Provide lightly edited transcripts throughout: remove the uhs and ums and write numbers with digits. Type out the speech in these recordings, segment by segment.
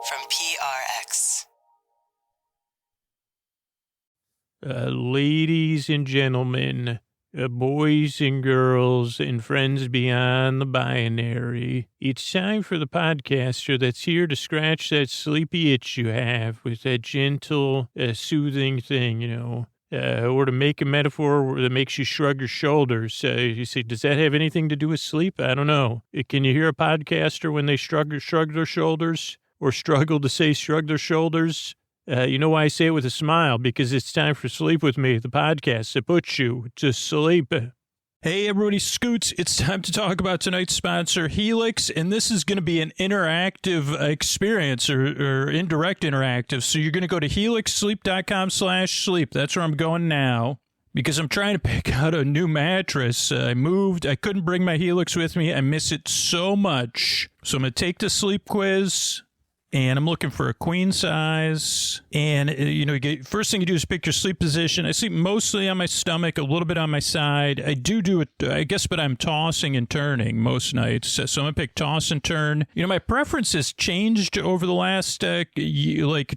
from PRX. Ladies and gentlemen, boys and girls, and friends beyond the binary, it's time for the podcaster that's here to scratch that sleepy itch you have with that gentle, soothing thing, or to make a metaphor that makes you shrug your shoulders. You say, does that have anything to do with sleep? I don't know. Can you hear a podcaster when they shrug their shoulders or struggle to say shrug their shoulders? You know why I say it with a smile? Because it's time for Sleep With Me, the podcast that puts you to sleep. Hey, everybody, Scoots. It's time to talk about tonight's sponsor, Helix, and this is going to be an interactive experience or indirect interactive. So you're going to go to helixsleep.com/sleep. That's where I'm going now because I'm trying to pick out a new mattress. I moved. I couldn't bring my Helix with me. I miss it so much. So I'm going to take the sleep quiz. And I'm looking for a queen size. And, first thing you do is pick your sleep position. I sleep mostly on my stomach, a little bit on my side. I do it, I guess, but I'm tossing and turning most nights. So I'm going to pick toss and turn. My preference has changed over the last,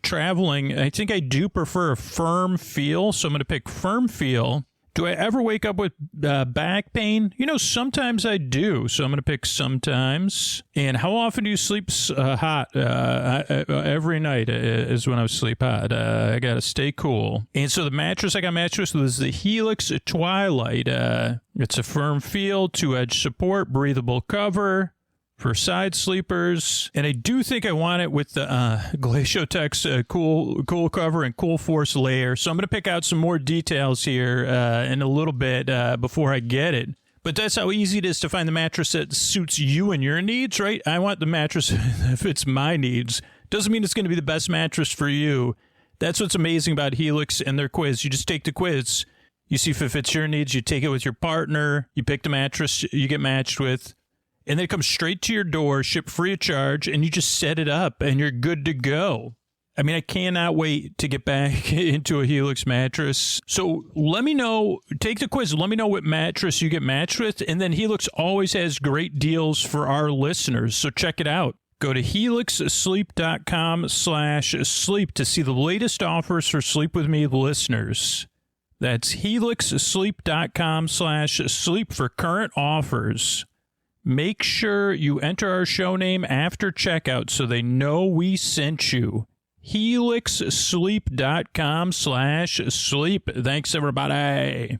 traveling. I think I do prefer a firm feel. So I'm going to pick firm feel. Do I ever wake up with back pain? Sometimes I do. So I'm going to pick sometimes. And how often do you sleep hot? Every night is when I sleep hot. I got to stay cool. And so the mattress I got matched with is the Helix Twilight. It's a firm feel, 2-edge support, breathable cover for side sleepers. And I do think I want it with the Glaciotech's cool cover and Cool Force layer. So I'm going to pick out some more details here in a little bit before I get it. But that's how easy it is to find the mattress that suits you and your needs, right? I want the mattress that fits my needs. Doesn't mean it's going to be the best mattress for you. That's what's amazing about Helix and their quiz. You just take the quiz. You see if it fits your needs. You take it with your partner. You pick the mattress you get matched with. And then it comes straight to your door, shipped free of charge, and you just set it up, and you're good to go. I mean, I cannot wait to get back into a Helix mattress. So let me know, take the quiz, let me know what mattress you get matched with, and then Helix always has great deals for our listeners, so check it out. Go to helixsleep.com/sleep to see the latest offers for Sleep With Me listeners. That's helixsleep.com/sleep for current offers. Make sure you enter our show name after checkout so they know we sent you. helixsleep.com/sleep. Thanks, everybody.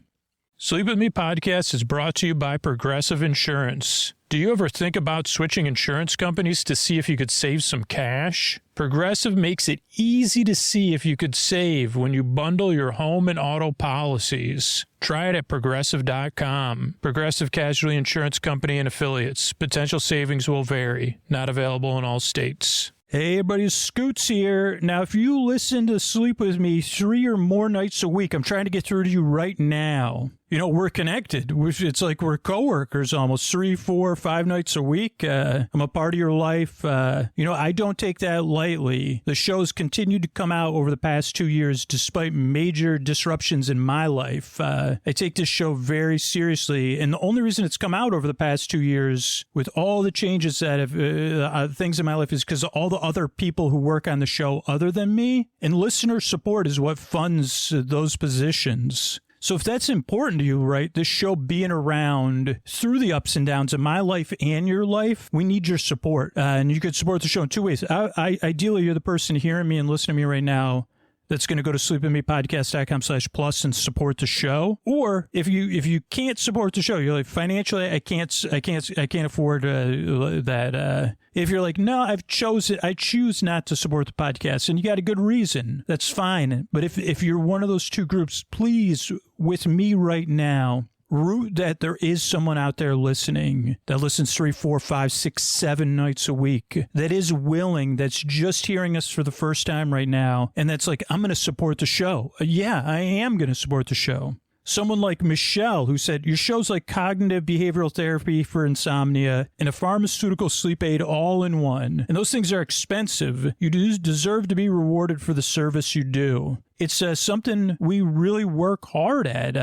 Sleep With Me podcast is brought to you by Progressive Insurance. Do you ever think about switching insurance companies to see if you could save some cash? Progressive makes it easy to see if you could save when you bundle your home and auto policies. Try it at Progressive.com. Progressive Casualty Insurance Company and Affiliates. Potential savings will vary. Not available in all states. Hey, everybody, Scoots here. Now, if you listen to Sleep With Me 3 or more nights a week, I'm trying to get through to you right now. We're connected. It's like we're coworkers almost 3, 4, 5 nights a week. I'm a part of your life. I don't take that lightly. The show's continued to come out over the past 2 years despite major disruptions in my life. I take this show very seriously. And the only reason it's come out over the past 2 years with all the changes that have things in my life is because of all the other people who work on the show other than me. And listener support is what funds those positions. So if that's important to you, right, this show being around through the ups and downs of my life and your life, we need your support. And you could support the show in 2 ways. Ideally, you're the person hearing me and listening to me right now that's going to go to sleepwithmepodcast.com/plus and support the show. Or if you can't support the show, you're like, financially, I can't afford that. If you're like, no, I choose not to support the podcast, and you got a good reason, that's fine. But if you're one of those two groups, please, with me right now, root that there is someone out there listening that listens 3, 4, 5, 6, 7 nights a week that is willing, that's just hearing us for the first time right now, and that's like, I'm going to support the show. Yeah, I am going to support the show. Someone like Michelle, who said, your show's like cognitive behavioral therapy for insomnia and a pharmaceutical sleep aid all in one. And those things are expensive. You deserve to be rewarded for the service you do. It's something we really work hard at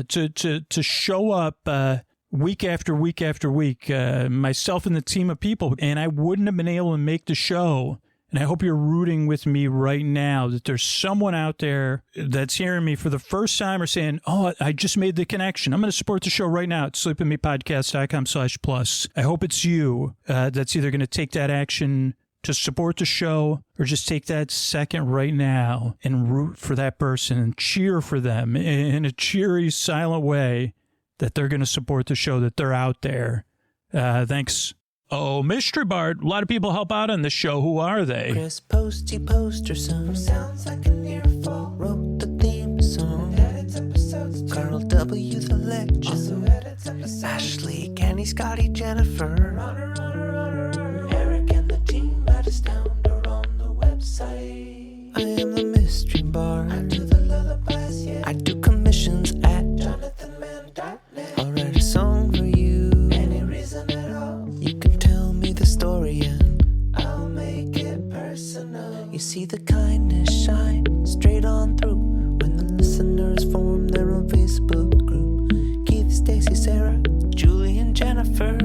to show up week after week after week, myself and the team of people. And I wouldn't have been able to make the show And I hope you're rooting with me right now that there's someone out there that's hearing me for the first time or saying, oh, I just made the connection. I'm going to support the show right now at sleepwithmepodcast.com/plus. I hope it's you that's either going to take that action to support the show or just take that second right now and root for that person and cheer for them in a cheery, silent way that they're going to support the show, that they're out there. Thanks. Oh, Mystery Bart, a lot of people help out on this show. Who are they? Chris Posty Poster Son sounds like an earful. Wrote the theme song. Edits episodes too. Carl W. the Legend. Also edits episodes. Ashley, Kenny, Scotty, Jennifer. Runner. Eric and the team at Astound are on the website. I am the Mystery Bart. I do the lullabies, yeah. I do commissions at jonathanmann.net. I'll write a song for you. Any reason at all. You can tell me the story and I'll make it personal. You see the kindness shine straight on through when the listeners form their own Facebook group. Keith, Stacy, Sarah, Julie, and Jennifer.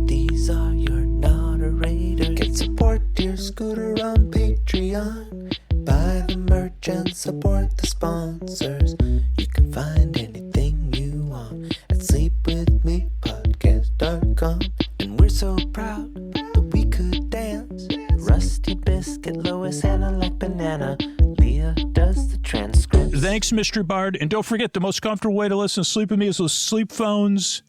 These are your moderators. Get support dear Scooter on Patreon. Buy the merch and support the sponsors. You can find anything you want at sleepwithmepodcast.com. And we're so proud that we could dance. Rusty Biscuit, Lois, Hannah like banana. Leah does the transcript. Thanks, Mystery Bard. And don't forget, the most comfortable way to listen to Sleep With Me is with sleep phones.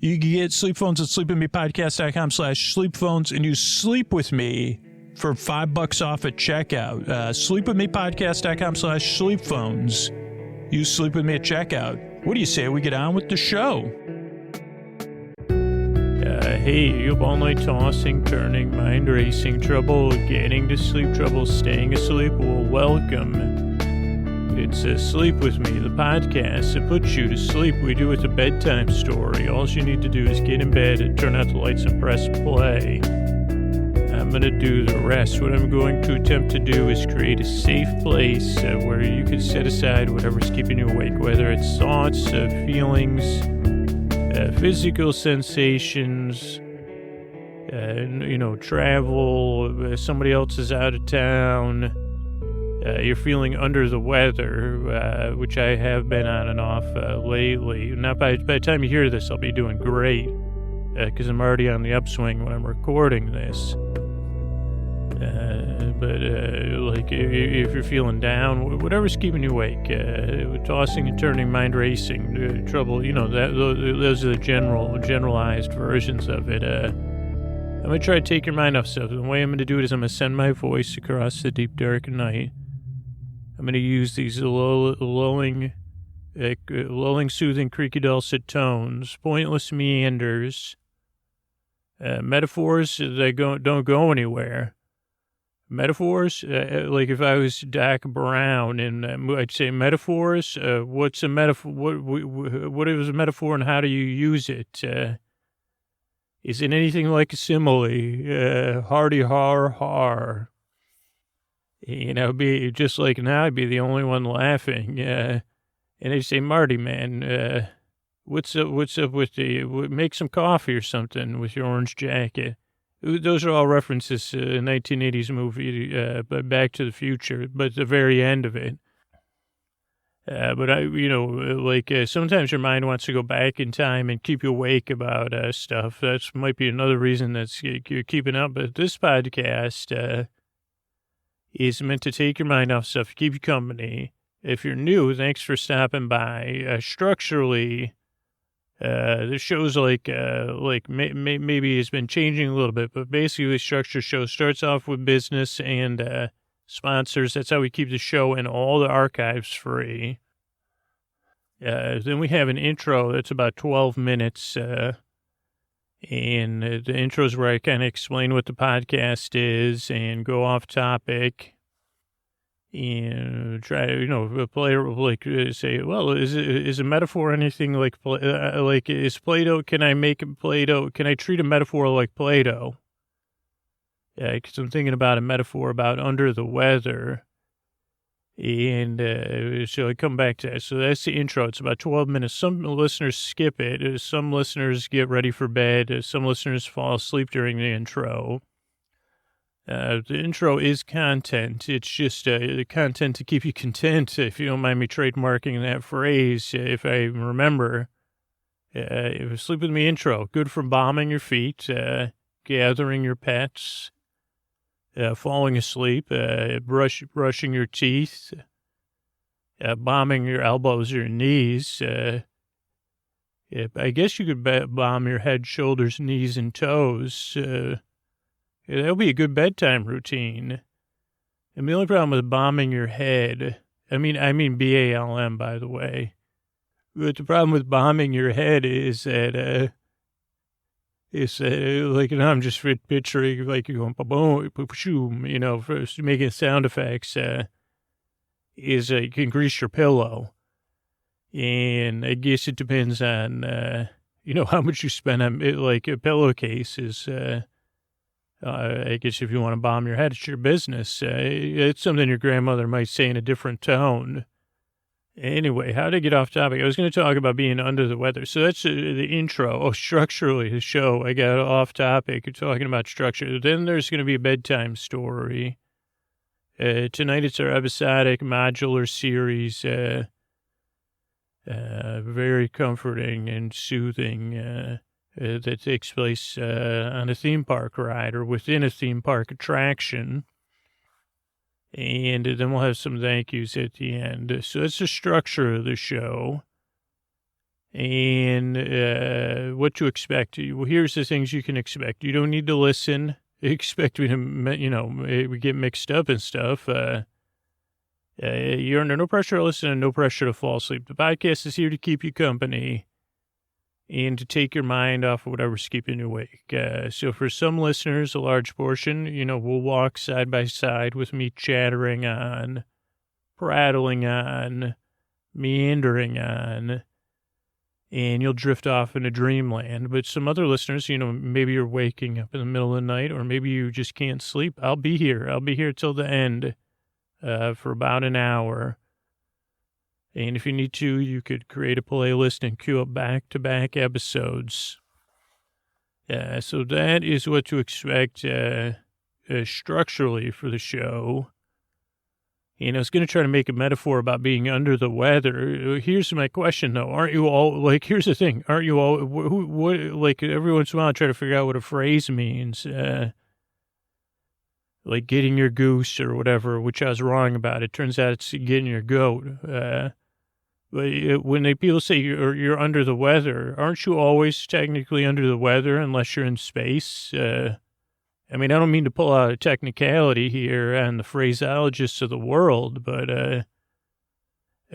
You can get sleep phones at sleepwithmepodcast.com/sleep-phones and use Sleep With Me for $5 off at checkout. Sleepwithmepodcast.com/sleep-phones. Use Sleep With Me at checkout. What do you say we get on with the show? Hey, you have all night tossing, turning, mind racing, trouble getting to sleep, trouble staying asleep? Well, welcome. It's Sleep With Me, the podcast that puts you to sleep. We do it a bedtime story. All you need to do is get in bed and turn out the lights and press play. I'm going to do the rest. What I'm going to attempt to do is create a safe place where you can set aside whatever's keeping you awake, whether it's thoughts, feelings, physical sensations, travel, somebody else is out of town, you're feeling under the weather, which I have been on and off lately. Not by the time you hear this, I'll be doing great, because I'm already on the upswing when I'm recording this. But if you're feeling down, whatever's keeping you awake, tossing and turning, mind racing, trouble, those are the generalized versions of it. I'm going to try to take your mind off stuff. The way I'm going to do it is I'm going to send my voice across the deep, dark night. I'm going to use these lulling, soothing, creaky, dulcet tones, pointless meanders, metaphors that don't go anywhere. Metaphors, like if I was Doc Brown and I'd say metaphors, what's a metaphor? What is a metaphor and how do you use it? Is it anything like a simile? Hardy har har. Be just like now, I'd be the only one laughing. And they say, Marty, man, what's up with make some coffee or something with your orange jacket. Those are all references to a 1980s movie, Back to the Future, but the very end of it. But sometimes your mind wants to go back in time and keep you awake about stuff. That might be another reason that you're keeping up. But this podcast is meant to take your mind off stuff, keep you company. If you're new, thanks for stopping by. Structurally, the show's maybe it's been changing a little bit, but basically the structure show starts off with business and sponsors. That's how we keep the show and all the archives free. Then we have an intro that's about 12 minutes, and the intro is where I kind of explain what the podcast is and go off topic. And try to, play, say, well, is a metaphor anything like is Play-Doh, can I make Play-Doh, can I treat a metaphor like Play-Doh? Yeah, because I'm thinking about a metaphor about under the weather. And so I come back to that. So that's the intro. It's about 12 minutes. Some listeners skip it. Some listeners get ready for bed. Some listeners fall asleep during the intro. The intro is content. It's just content to keep you content, if you don't mind me trademarking that phrase, if I remember. If you sleep with me intro, good for bombing your feet, gathering your pets, falling asleep, brushing your teeth, bombing your elbows or your knees. I guess you could bomb your head, shoulders, knees, and toes. That'll be a good bedtime routine. And the only problem with bombing your head, I mean BALM, by the way. But the problem with bombing your head is that, like, you know, I'm just picturing, like, you going, boom, boom, you know, for making sound effects, is you can grease your pillow. And I guess it depends on, you know, how much you spend on it. Like a pillowcase is, I guess if you want to bomb your head, it's your business. It's something your grandmother might say in a different tone. Anyway, how to get off topic? I was going to talk about being under the weather. So that's the intro. Oh, structurally, the show. I got off topic. You're talking about structure. Then there's going to be a bedtime story. Tonight it's our episodic modular series. Very comforting and soothing. That takes place on a theme park ride or within a theme park attraction. And then we'll have some thank yous at the end. So that's the structure of the show. And what to expect. Well, here's the things you can expect. You don't need to listen. Expect me to, you know, we get mixed up and stuff. You're under no pressure to listen and no pressure to fall asleep. The podcast is here to keep you company and to take your mind off of whatever's keeping you awake. So for some listeners, a large portion, you know, will walk side by side with me chattering on, prattling on, meandering on, and you'll drift off into dreamland. But some other listeners, you know, maybe you're waking up in the middle of the night or maybe you just can't sleep. I'll be here. I'll be here till the end for about an hour. And if you need to, you could create a playlist and queue up back-to-back episodes. So that is what to expect structurally for the show. And I was going to try to make a metaphor about being under the weather. Here's my question, though. Aren't you all, like, here's the thing. Aren't you all, what like, every once in a while I try to figure out what a phrase means. Like getting your goose or whatever, which I was wrong about. It turns out it's getting your goat. But when people say you're under the weather, aren't you always technically under the weather unless you're in space? I mean, I don't mean to pull out a technicality here on the phraseologists of the world, but I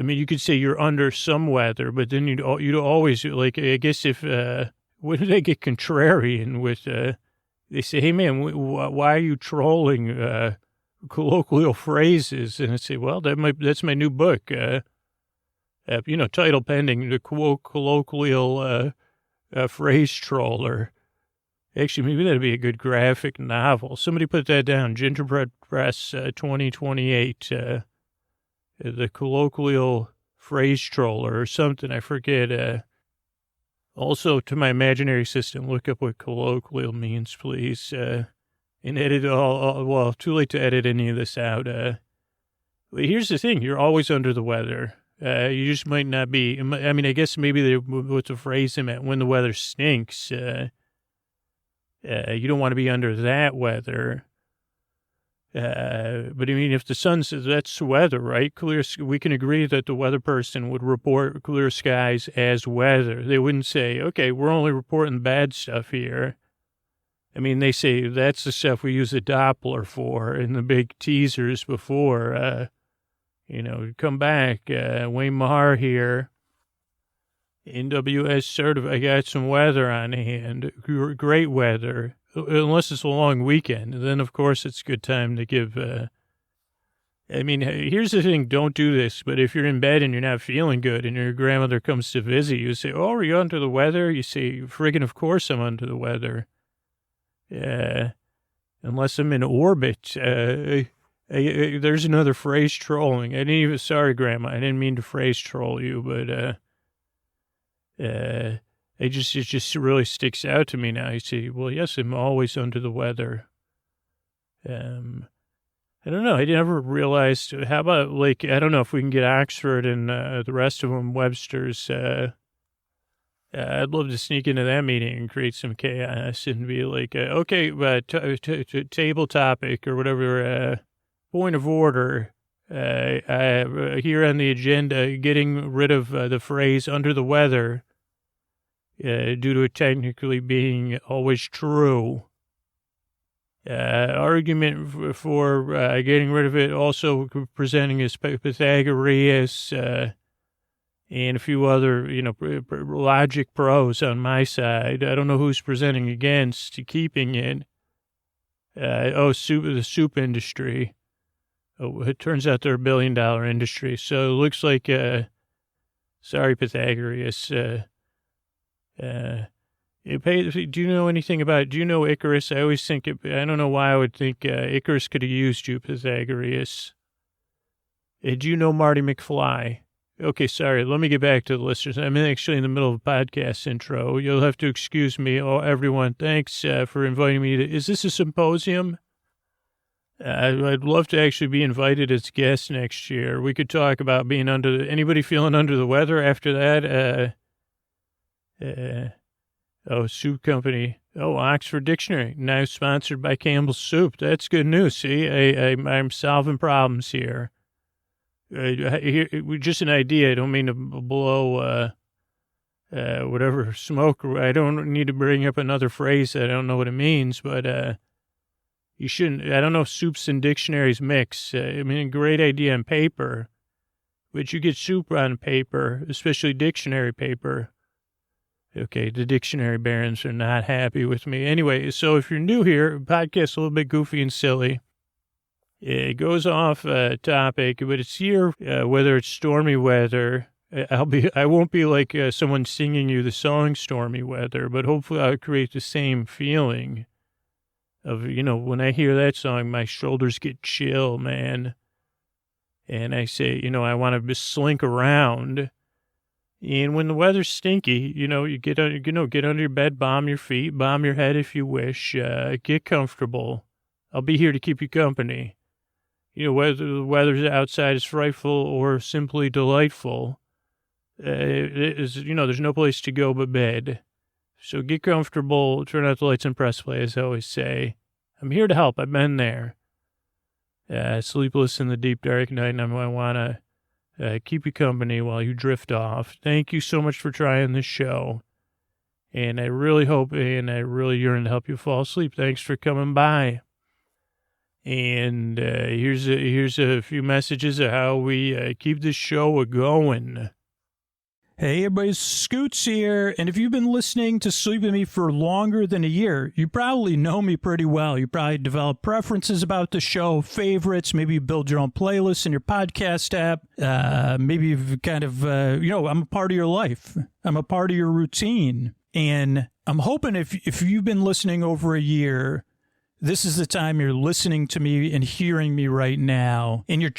mean, you could say you're under some weather, but then you'd always, like, I guess if, when did they get contrarian with, they say, hey, man, why are you trolling colloquial phrases? And I say, well, that's my new book. You know, title pending, the colloquial phrase troller. Actually, maybe that'd be a good graphic novel. Somebody put that down, Gingerbread Press 2028, the colloquial phrase troller or something, I forget. Also, to my imaginary system, look up what colloquial means, please, and edit well, too late to edit any of this out. Here's the thing, you're always under the weather. You just might not be. I mean, I guess maybe what the phrase they meant, when the weather stinks, you don't want to be under that weather. But I mean, if the sun says that's weather, right? We can agree that the weather person would report clear skies as weather. They wouldn't say, okay, we're only reporting bad stuff here. I mean, they say that's the stuff we use the Doppler for in the big teasers before, you know, come back, Wayne Mahar here. NWS certified. I got some weather on hand. Great weather. Unless it's a long weekend. Then, of course, it's a good time to give. I mean, here's the thing. Don't do this. But if you're in bed and you're not feeling good and your grandmother comes to visit, you say, oh, are you under the weather? You say, friggin' of course I'm under the weather. Unless I'm in orbit. There's another phrase trolling. Sorry, Grandma. I didn't mean to phrase troll you, but it just really sticks out to me now. You say, well, yes, I'm always under the weather. I don't know. I never realized. How about, like, I don't know if we can get Oxford and the rest of them Webster's. I'd love to sneak into that meeting and create some chaos and be like, okay, table topic or whatever, point of order. Here on the agenda, getting rid of the phrase under the weather due to it technically being always true. Argument for getting rid of it, also presenting as Pythagoras and a few other, logic pros on my side. I don't know who's presenting against keeping it. The soup industry. Oh, it turns out they're $1 billion industry. So it looks like, sorry, Pythagoras. Do you know anything about, do you know Icarus? I always think, I don't know why I would think Icarus could have used you, Pythagoras. Do you know Marty McFly? Okay, sorry, let me get back to the listeners. I'm actually in the middle of a podcast intro. You'll have to excuse me. Oh, everyone, thanks for inviting me. Is this a symposium? I'd love to actually be invited as a guest next year. We could talk about being anybody feeling under the weather after that? Soup company. Oh, Oxford Dictionary, now sponsored by Campbell's Soup. That's good news. See, I'm solving problems here. Just an idea. I don't mean to blow whatever smoke. I don't need to bring up another phrase that I don't know what it means, but you shouldn't. I don't know if soups and dictionaries mix. I mean, a great idea on paper, but you get soup on paper, especially dictionary paper. Okay, the dictionary barons are not happy with me. Anyway, so if you're new here, podcast's a little bit goofy and silly. It goes off topic, but it's here, whether it's stormy weather. I won't be like someone singing you the song Stormy Weather, but hopefully I'll create the same feeling of, when I hear that song, my shoulders get chill, man. And I say, I want to slink around. And when the weather's stinky, you get under your bed, bomb your feet, bomb your head if you wish, get comfortable. I'll be here to keep you company. Whether the weather's outside is frightful or simply delightful, there's no place to go but bed. So get comfortable, turn out the lights and press play, as I always say. I'm here to help. I've been there. Sleepless in the deep dark night, and I want to keep you company while you drift off. Thank you so much for trying this show. And I really hope and I really yearn to help you fall asleep. Thanks for coming by. And here's a few messages of how we keep this show going. Hey, everybody, Scoots here. And if you've been listening to Sleep With Me for longer than a year, you probably know me pretty well. You probably develop preferences about the show, favorites. Maybe you build your own playlists in your podcast app. Maybe you've kind of, I'm a part of your life. I'm a part of your routine. And I'm hoping if you've been listening over a year, this is the time you're listening to me and hearing me right now. And you're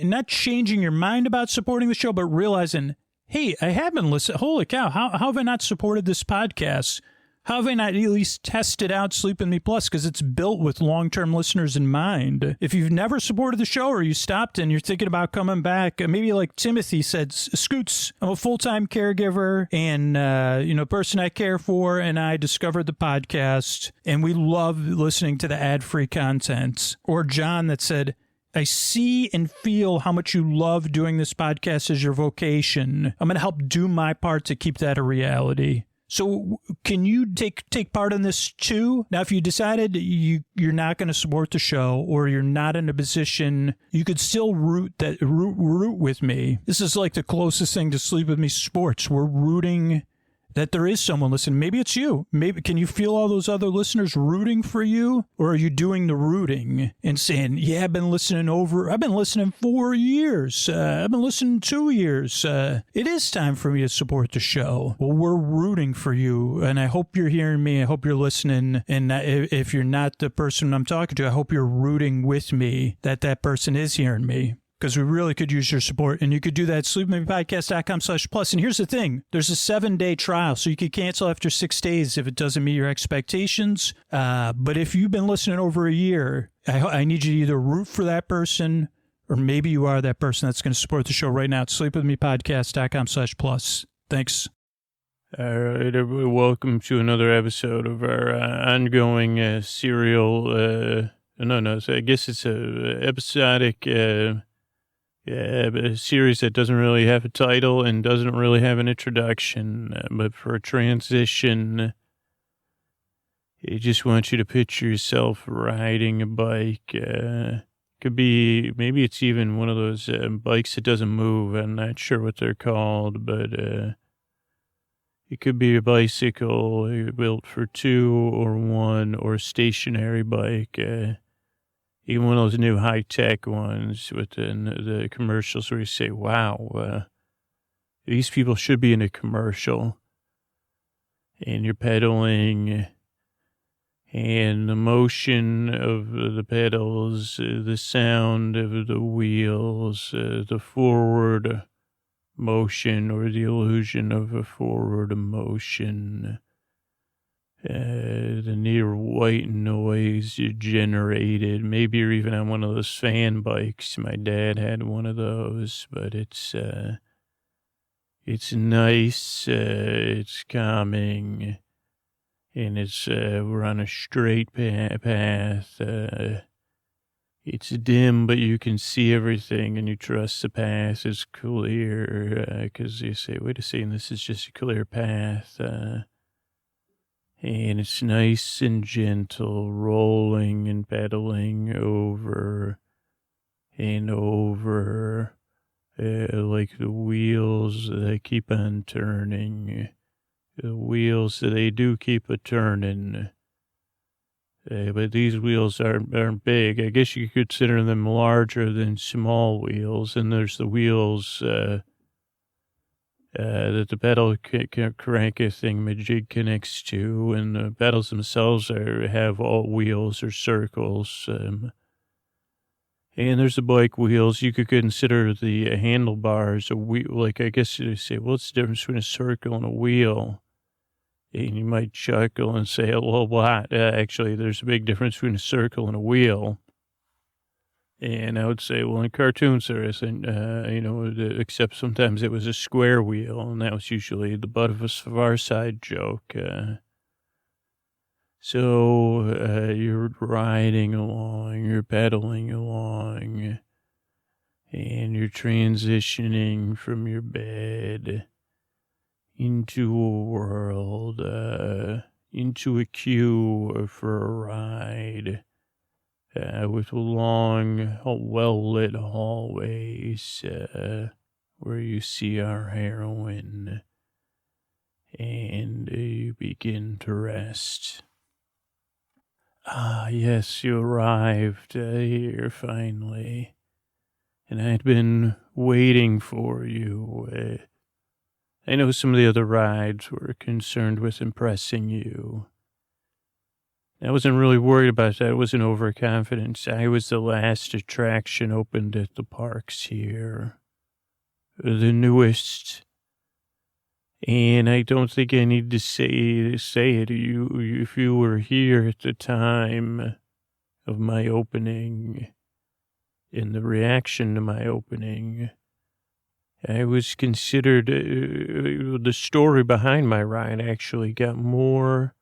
not changing your mind about supporting the show, but realizing, hey, I have been listening. Holy cow, how have I not supported this podcast? How have I not at least tested out Sleep With Me Plus? Because it's built with long-term listeners in mind. If you've never supported the show or you stopped and you're thinking about coming back, maybe like Timothy said, Scoots, I'm a full-time caregiver and, person I care for, and I discovered the podcast, and we love listening to the ad-free content. Or John that said, I see and feel how much you love doing this podcast as your vocation. I'm going to help do my part to keep that a reality. So can you take part in this too? Now, if you decided you're not going to support the show or you're not in a position, you could still root with me. This is like the closest thing to Sleep With Me sports. We're rooting that there is someone listening. Maybe it's you. Maybe can you feel all those other listeners rooting for you? Or are you doing the rooting and saying, yeah, I've been listening 4 years. I've been listening 2 years. It is time for me to support the show. Well, we're rooting for you. And I hope you're hearing me. I hope you're listening. And if you're not the person I'm talking to, I hope you're rooting with me that person is hearing me. because we really could use your support. And you could do that at sleepwithmepodcast.com/plus. And here's the thing. There's a 7-day trial, so you could cancel after 6 days if it doesn't meet your expectations. But if you've been listening over a year, I need you to either root for that person, or maybe you are that person that's going to support the show right now at sleepwithmepodcast.com/plus. Thanks. All right, everybody, welcome to another episode of our ongoing serial, so I guess it's a episodic a series that doesn't really have a title and doesn't really have an introduction, but for a transition, I just want you to picture yourself riding a bike. Could be, maybe it's even one of those bikes that doesn't move. I'm not sure what they're called, but it could be a bicycle built for 2 or 1 or a stationary bike. Even one of those new high-tech ones with the commercials where you say, wow, these people should be in a commercial. And you're pedaling, and the motion of the pedals, the sound of the wheels, the forward motion or the illusion of a forward motion, the near white noise generated. Maybe you're even on one of those fan bikes. My dad had one of those, but it's nice, it's calming, and we're on a straight path. It's dim, but you can see everything, and you trust the path is clear, because you say, wait a second, this is just a clear path. And it's nice and gentle, rolling and pedaling over and over, like the wheels that keep on turning. The wheels, they do keep a turning. But these wheels aren't big. I guess you could consider them larger than small wheels. And there's the wheels that the pedal crank thing majig connects to, and the pedals themselves have all wheels or circles. And there's the bike wheels. You could consider the handlebars a wheel. Like, I guess you say, what's the difference between a circle and a wheel? And you might chuckle and say, well, what? Actually, there's a big difference between a circle and a wheel. And I would say, well, in cartoons there isn't, except sometimes it was a square wheel, and that was usually the butt of a Far Side joke. So you're riding along, you're pedaling along, and you're transitioning from your bed into a world, into a queue for a ride. With long, well-lit hallways where you see our heroine, and you begin to rest. Ah, yes, you arrived here finally, and I'd been waiting for you. I know some of the other rides were concerned with impressing you. I wasn't really worried about that. I wasn't overconfident. I was the last attraction opened at the parks here. The newest. And I don't think I need to say it to you. If you were here at the time of my opening, in the reaction to my opening, I was considered, the story behind my ride actually got more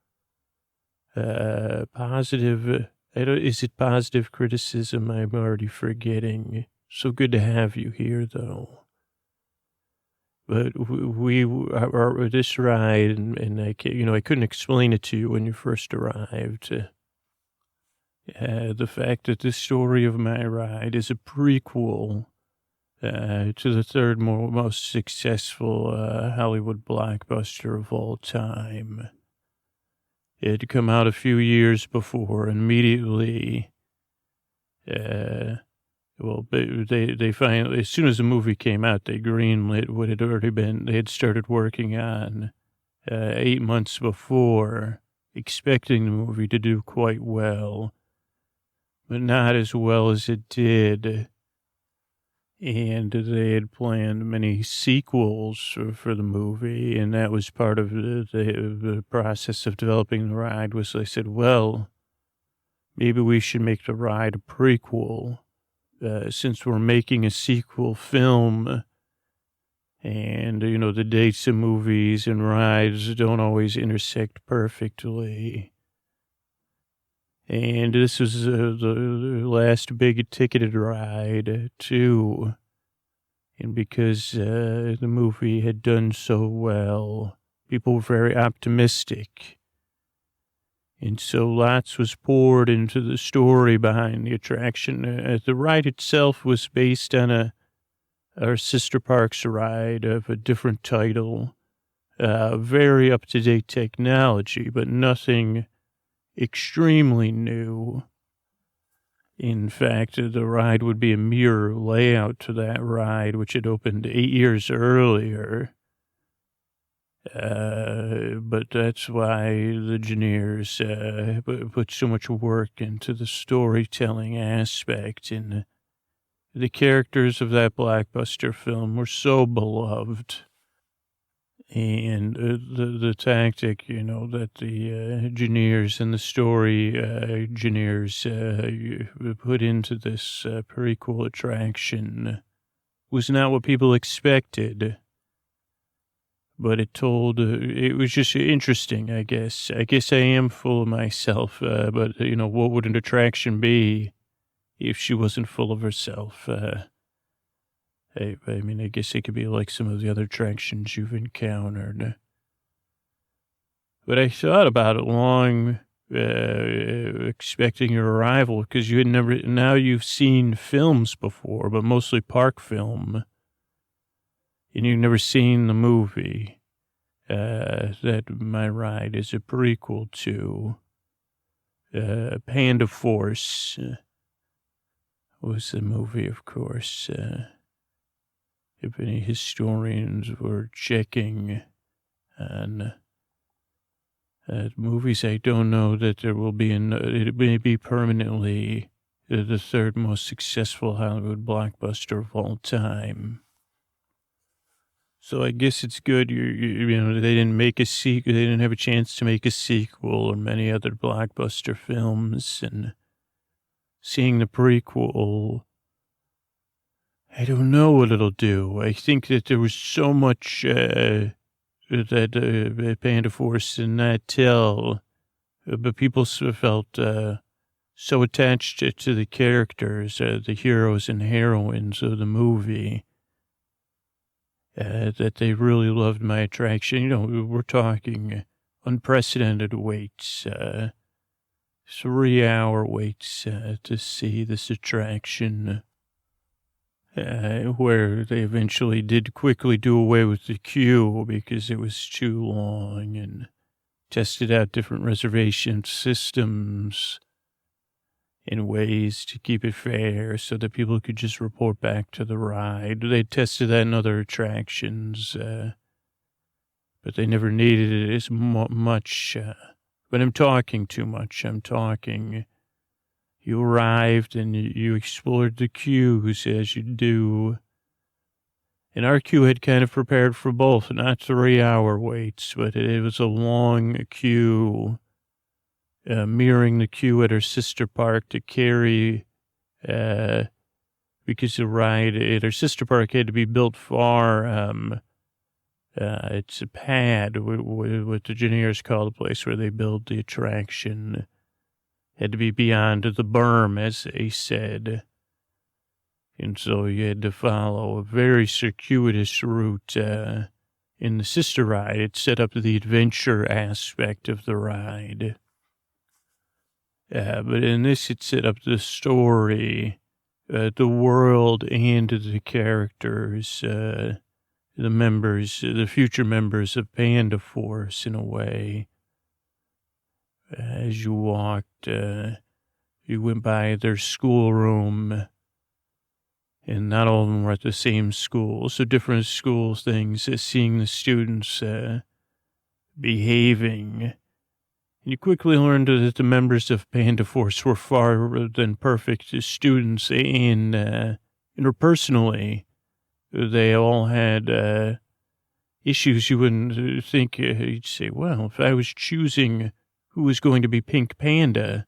positive. Is it positive criticism? I'm already forgetting. So good to have you here, though. But this ride, and I couldn't explain it to you when you first arrived. The fact that the story of my ride is a prequel to the third most successful Hollywood blockbuster of all time. It had come out a few years before, and immediately, they finally, as soon as the movie came out, they greenlit what had already been, they had started working on 8 months before, expecting the movie to do quite well, but not as well as it did. And they had planned many sequels for the movie, and that was part of the process of developing the ride. Was they said, well, maybe we should make the ride a prequel, since we're making a sequel film, and the dates of movies and rides don't always intersect perfectly. And this was the last big ticketed ride, too. And because the movie had done so well, people were very optimistic. And so lots was poured into the story behind the attraction. The ride itself was based on our sister park's ride of a different title. Very up-to-date technology, but nothing extremely new. In fact, the ride would be a mirror layout to that ride, which had opened 8 years earlier. But that's why the engineers put so much work into the storytelling aspect, and the characters of that blockbuster film were so beloved. And the tactic, that the engineers and the story engineers put into this prequel attraction was not what people expected. But it was just interesting, I guess. I guess I am full of myself, but, what would an attraction be if she wasn't full of herself? I mean, I guess it could be like some of the other attractions you've encountered. But I thought about it long, expecting your arrival, because now you've seen films before, but mostly park film, and you've never seen the movie that my ride is a prequel to. Panda Force was the movie, of course. If any historians were checking on movies, I don't know that there will be it may be permanently the third most successful Hollywood blockbuster of all time. So I guess it's good they didn't make a sequel. They didn't have a chance to make a sequel or many other blockbuster films, and seeing the prequel, I don't know what it'll do. I think that there was so much that Panda Force did not tell, but people felt so attached to the characters, the heroes and heroines of the movie, that they really loved my attraction. We're talking unprecedented waits, 3-hour waits to see this attraction. Where they eventually did quickly do away with the queue because it was too long, and tested out different reservation systems in ways to keep it fair so that people could just report back to the ride. They tested that in other attractions, but they never needed it as much. But I'm talking too much. You arrived and you explored the queues as you do. And our queue had kind of prepared for both, not 3-hour waits, but it was a long queue, mirroring the queue at our sister park to carry, because the ride at our sister park had to be built far. It's a pad, what the engineers call the place where they build the attraction. Had to be beyond the berm, as they said. And so you had to follow a very circuitous route in the sister ride. It set up the adventure aspect of the ride. But in this, it set up the story, the world, and the characters, the future members of Panda Force, in a way. As you walked, you went by their schoolroom, and not all of them were at the same school. So different school things, seeing the students behaving. And you quickly learned that the members of Panda Force were far than perfect students, and interpersonally, they all had issues you wouldn't think. You'd say, well, if I was choosing who was going to be Pink Panda,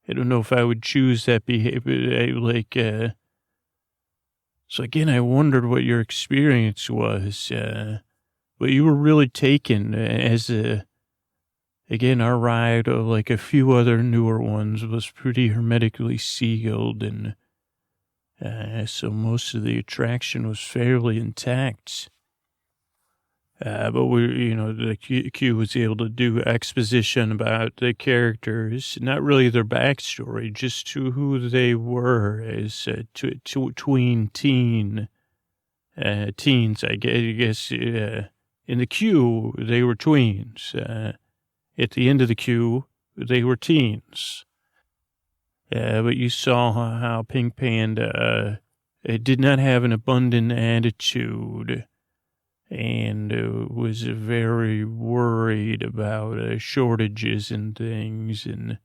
I don't know if I would choose that behavior. So again, I wondered what your experience was. But you were really taken as again, our ride, like a few other newer ones, was pretty hermetically sealed. And so most of the attraction was fairly intact. But the Q was able to do exposition about the characters, not really their backstory, just to who they were as tween teens, I guess. In the queue, they were tweens. At the end of the queue, they were teens. But you saw how Pink Panda did not have an abundant attitude and was very worried about shortages and things. And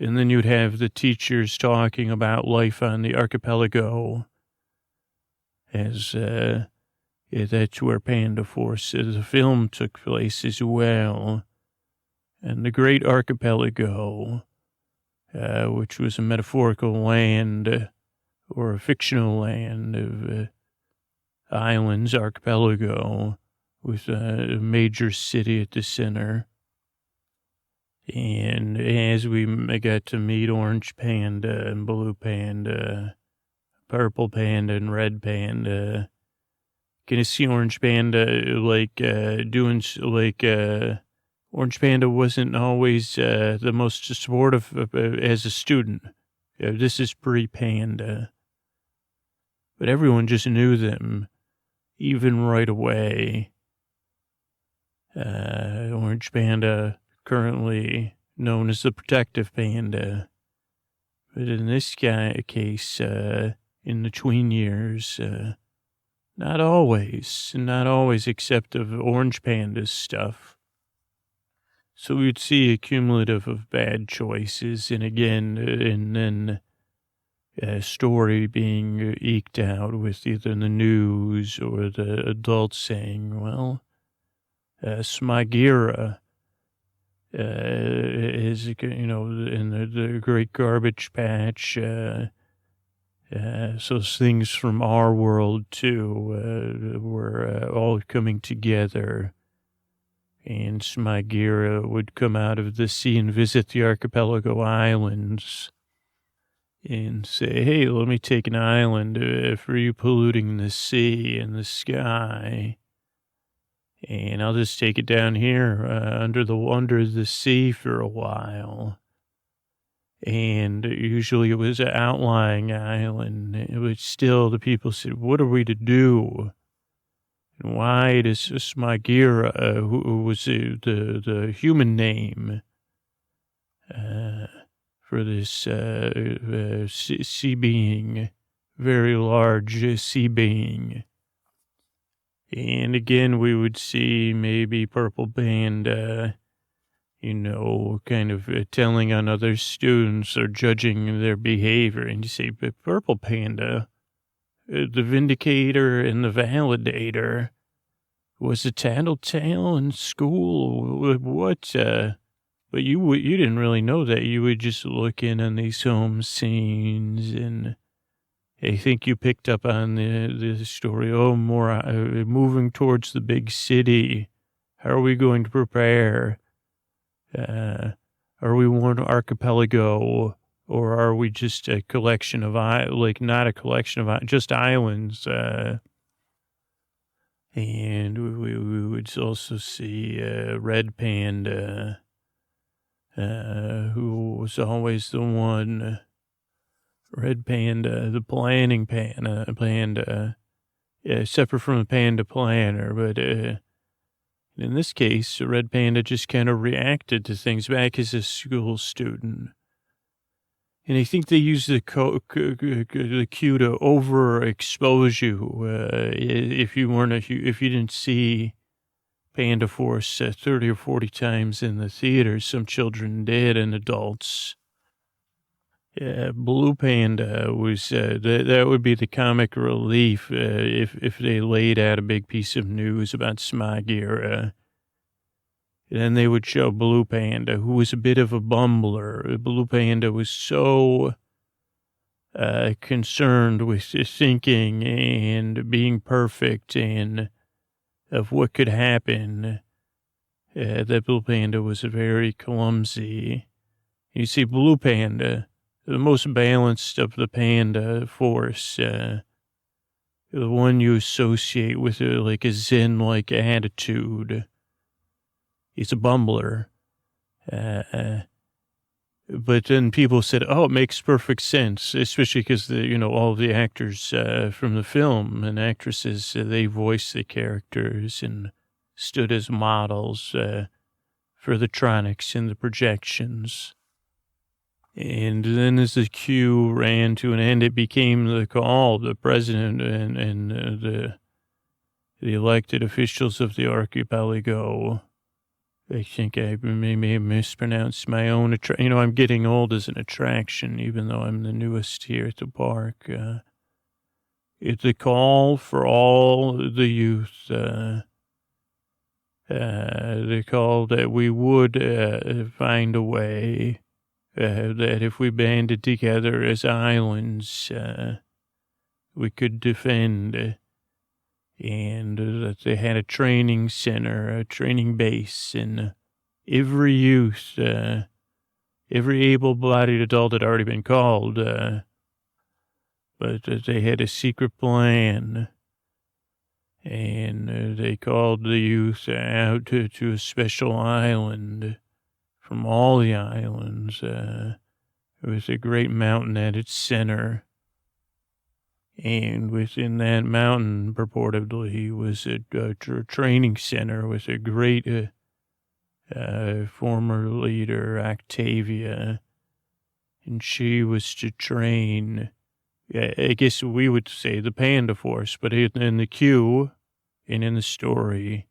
then you'd have the teachers talking about life on the archipelago as that's where Panda Force, the film, took place as well. And the great archipelago, which was a metaphorical land or a fictional land of islands, archipelago, with a major city at the center. And as we got to meet Orange Panda and Blue Panda, Purple Panda and Red Panda, gonna see Orange Panda Orange Panda wasn't always the most supportive as a student. This is pre-Panda. But everyone just knew them, even right away. Orange Panda, currently known as the protective panda. But in this case, in the tween years, not always except of Orange Panda's stuff. So we'd see a cumulative of bad choices, and then a story being eked out with either the news or the adults saying, well, Smagira is, in the Great Garbage Patch, so things from our world, too, were all coming together. And Smagira would come out of the sea and visit the archipelago islands and say, hey, let me take an island for you polluting the sea and the sky. And I'll just take it down here under the sea for a while. And usually it was an outlying island. It was still, the people said, what are we to do? And why does Smagira, who was the human name for this sea being, very large sea being. And again, we would see maybe Purple Panda, kind of telling on other students or judging their behavior. And you say, but Purple Panda, the vindicator and the validator, was a tattletale in school. What? But you didn't really know that. You would just look in on these home scenes, and I think you picked up on the story. Oh, more moving towards the big city. How are we going to prepare? Are we one archipelago, or are we just a collection of not a collection of just islands? And we would also see Red Panda, who was always the one. Red Panda, the planning panda, separate from the panda planner, but in this case, Red Panda just kind of reacted to things back as a school student. And I think they used the cue to overexpose you. If you didn't see Panda Force 30 or 40 times in the theater, some children did, and adults. Blue Panda was, that would be the comic relief if they laid out a big piece of news about Smog era. Then they would show Blue Panda, who was a bit of a bumbler. Blue Panda was so concerned with thinking and being perfect and of what could happen, that Blue Panda was very clumsy. You see, Blue Panda, the most balanced of the Panda Force, the one you associate with like a Zen-like attitude. He's a bumbler. But then people said, oh, it makes perfect sense, especially because, all the actors from the film and actresses, they voiced the characters and stood as models for the tronics and the projections. And then as the queue ran to an end, it became the call, the president and the elected officials of the archipelago. I think I may have mispronounced my own. I'm getting old as an attraction, even though I'm the newest here at the park. It's a call for all the youth. The call that we would find a way, that if we banded together as islands, we could defend. And that they had a training center, a training base, and every youth, every able-bodied adult had already been called, but that they had a secret plan, and they called the youth out to a special island from all the islands. There was a great mountain at its center. And within that mountain, purportedly, was a training center with a great former leader, Octavia. And she was to train, I guess we would say the Panda Force, but in the queue and in the story,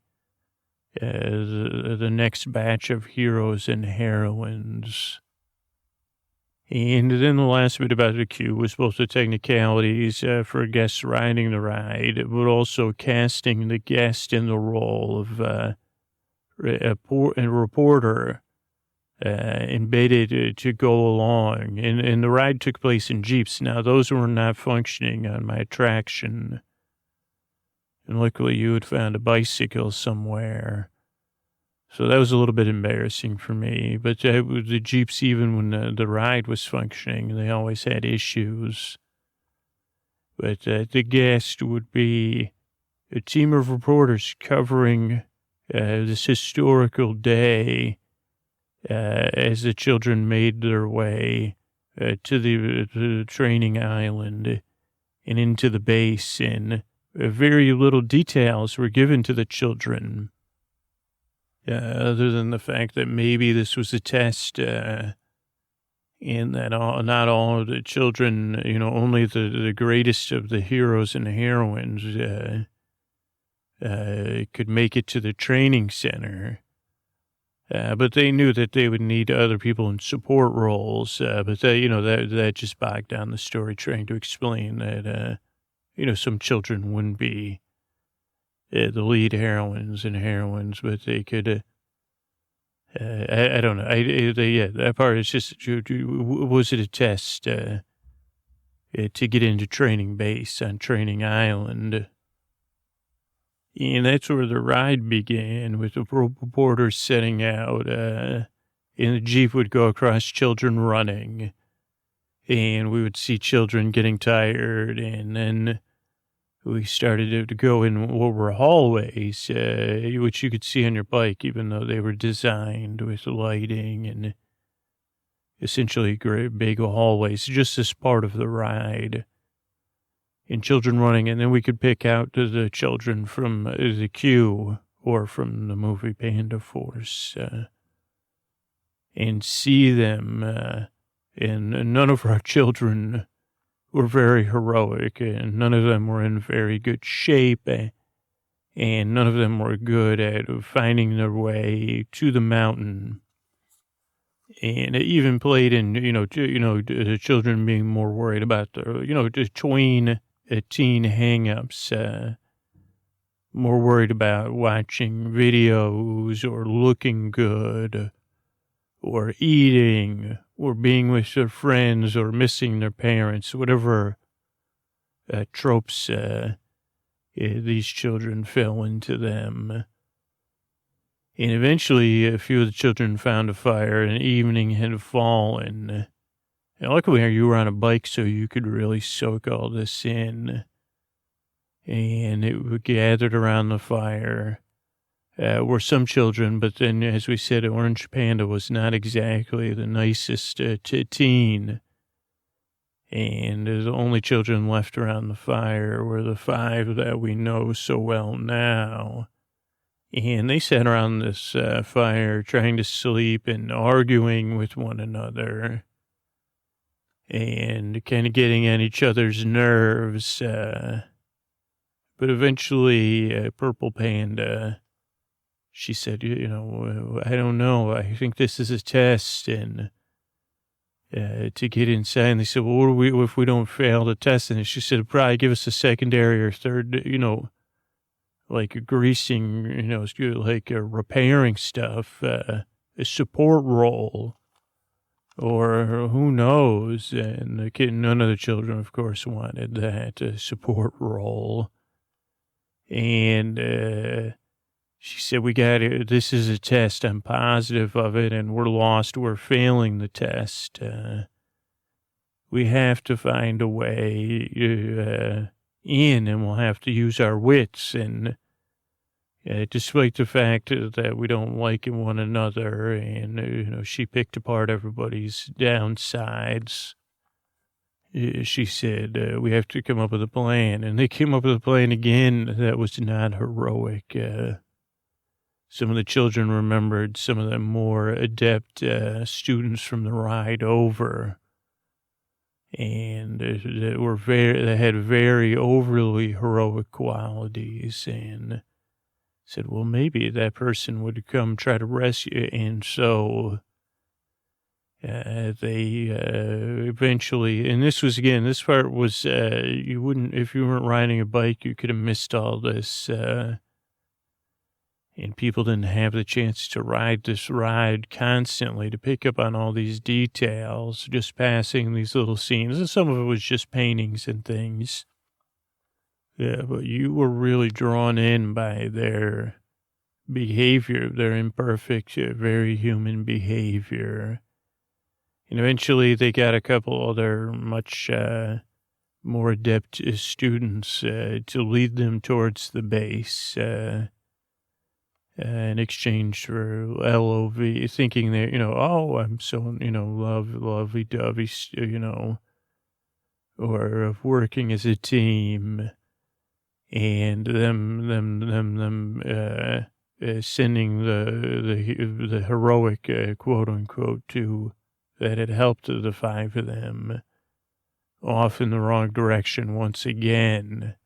the next batch of heroes and heroines. And then the last bit about the queue was both the technicalities for guests riding the ride, but also casting the guest in the role of a reporter embedded to go along. And the ride took place in Jeeps. Now, those were not functioning on my attraction. And luckily, you had found a bicycle somewhere. So that was a little bit embarrassing for me. But the Jeeps, even when the ride was functioning, they always had issues. But the guest would be a team of reporters covering this historical day as the children made their way to the training island and into the base. And very little details were given to the children. Other than the fact that maybe this was a test, and that not all of the children, only the greatest of the heroes and heroines could make it to the training center. But they knew that they would need other people in support roles. But that just bogged down the story, trying to explain that, some children wouldn't be the lead heroines and heroines, but they could, I don't know. That part is just, was it a test to get into training base on Training Island? And that's where the ride began, with the reporters setting out, and the Jeep would go across children running, and we would see children getting tired, and then we started to go in what were hallways, which you could see on your bike, even though they were designed with lighting and essentially great big hallways, just as part of the ride. And children running, and then we could pick out the children from the queue or from the movie Panda Force and see them. And none of our children were very heroic, and none of them were in very good shape, and none of them were good at finding their way to the mountain. And it even played in, the children being more worried about the teen hang-ups, more worried about watching videos or looking good or eating or being with their friends or missing their parents, whatever tropes these children fell into them. And eventually, a few of the children found a fire, and evening had fallen. And luckily, you were on a bike, so you could really soak all this in. And it gathered around the fire were some children, but then, as we said, Orange Panda was not exactly the nicest teen. And the only children left around the fire were the 5 that we know so well now. And they sat around this fire trying to sleep and arguing with one another and kind of getting on each other's nerves. But eventually, Purple Panda, she said, I don't know. I think this is a test and to get inside. And they said, well, what do we, if we don't fail the test? And she said, probably give us a secondary or third, like greasing, like repairing stuff, a support role, or who knows. And none of the children, of course, wanted that support role. And she said, we got it. This is a test. I'm positive of it, and we're lost. We're failing the test. We have to find a way in, and we'll have to use our wits. And despite the fact that we don't like one another, and she picked apart everybody's downsides, she said, we have to come up with a plan. And they came up with a plan again that was not heroic. Some of the children remembered some of the more adept students from the ride over. And they had very overly heroic qualities, and said, well, maybe that person would come try to rescue. And so they eventually, and this part was, you wouldn't, if you weren't riding a bike, you could have missed all this. And people didn't have the chance to ride this ride constantly to pick up on all these details, just passing these little scenes. And some of it was just paintings and things. Yeah, but you were really drawn in by their behavior, their imperfect, very human behavior. And eventually they got a couple other much more adept students to lead them towards the base in exchange for LOV, thinking that, I'm so, lovey-dovey, or of working as a team. And them sending the heroic quote unquote that had helped the 5 of them off in the wrong direction once again.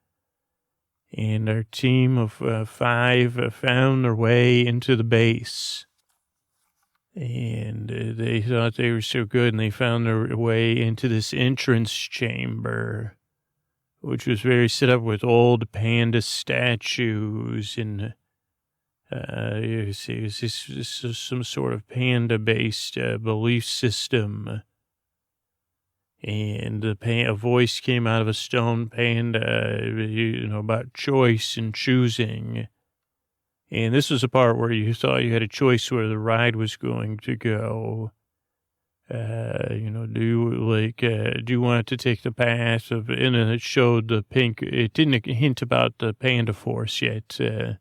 And our team of 5 found their way into the base. And they thought they were so good, and they found their way into this entrance chamber, which was very set up with old panda statues, and this is some sort of panda-based belief system. And a voice came out of a stone panda, about choice and choosing. And this was a part where you thought you had a choice where the ride was going to go. Do you want to take the path of, and it showed the pink, it didn't hint about the Panda Force yet, but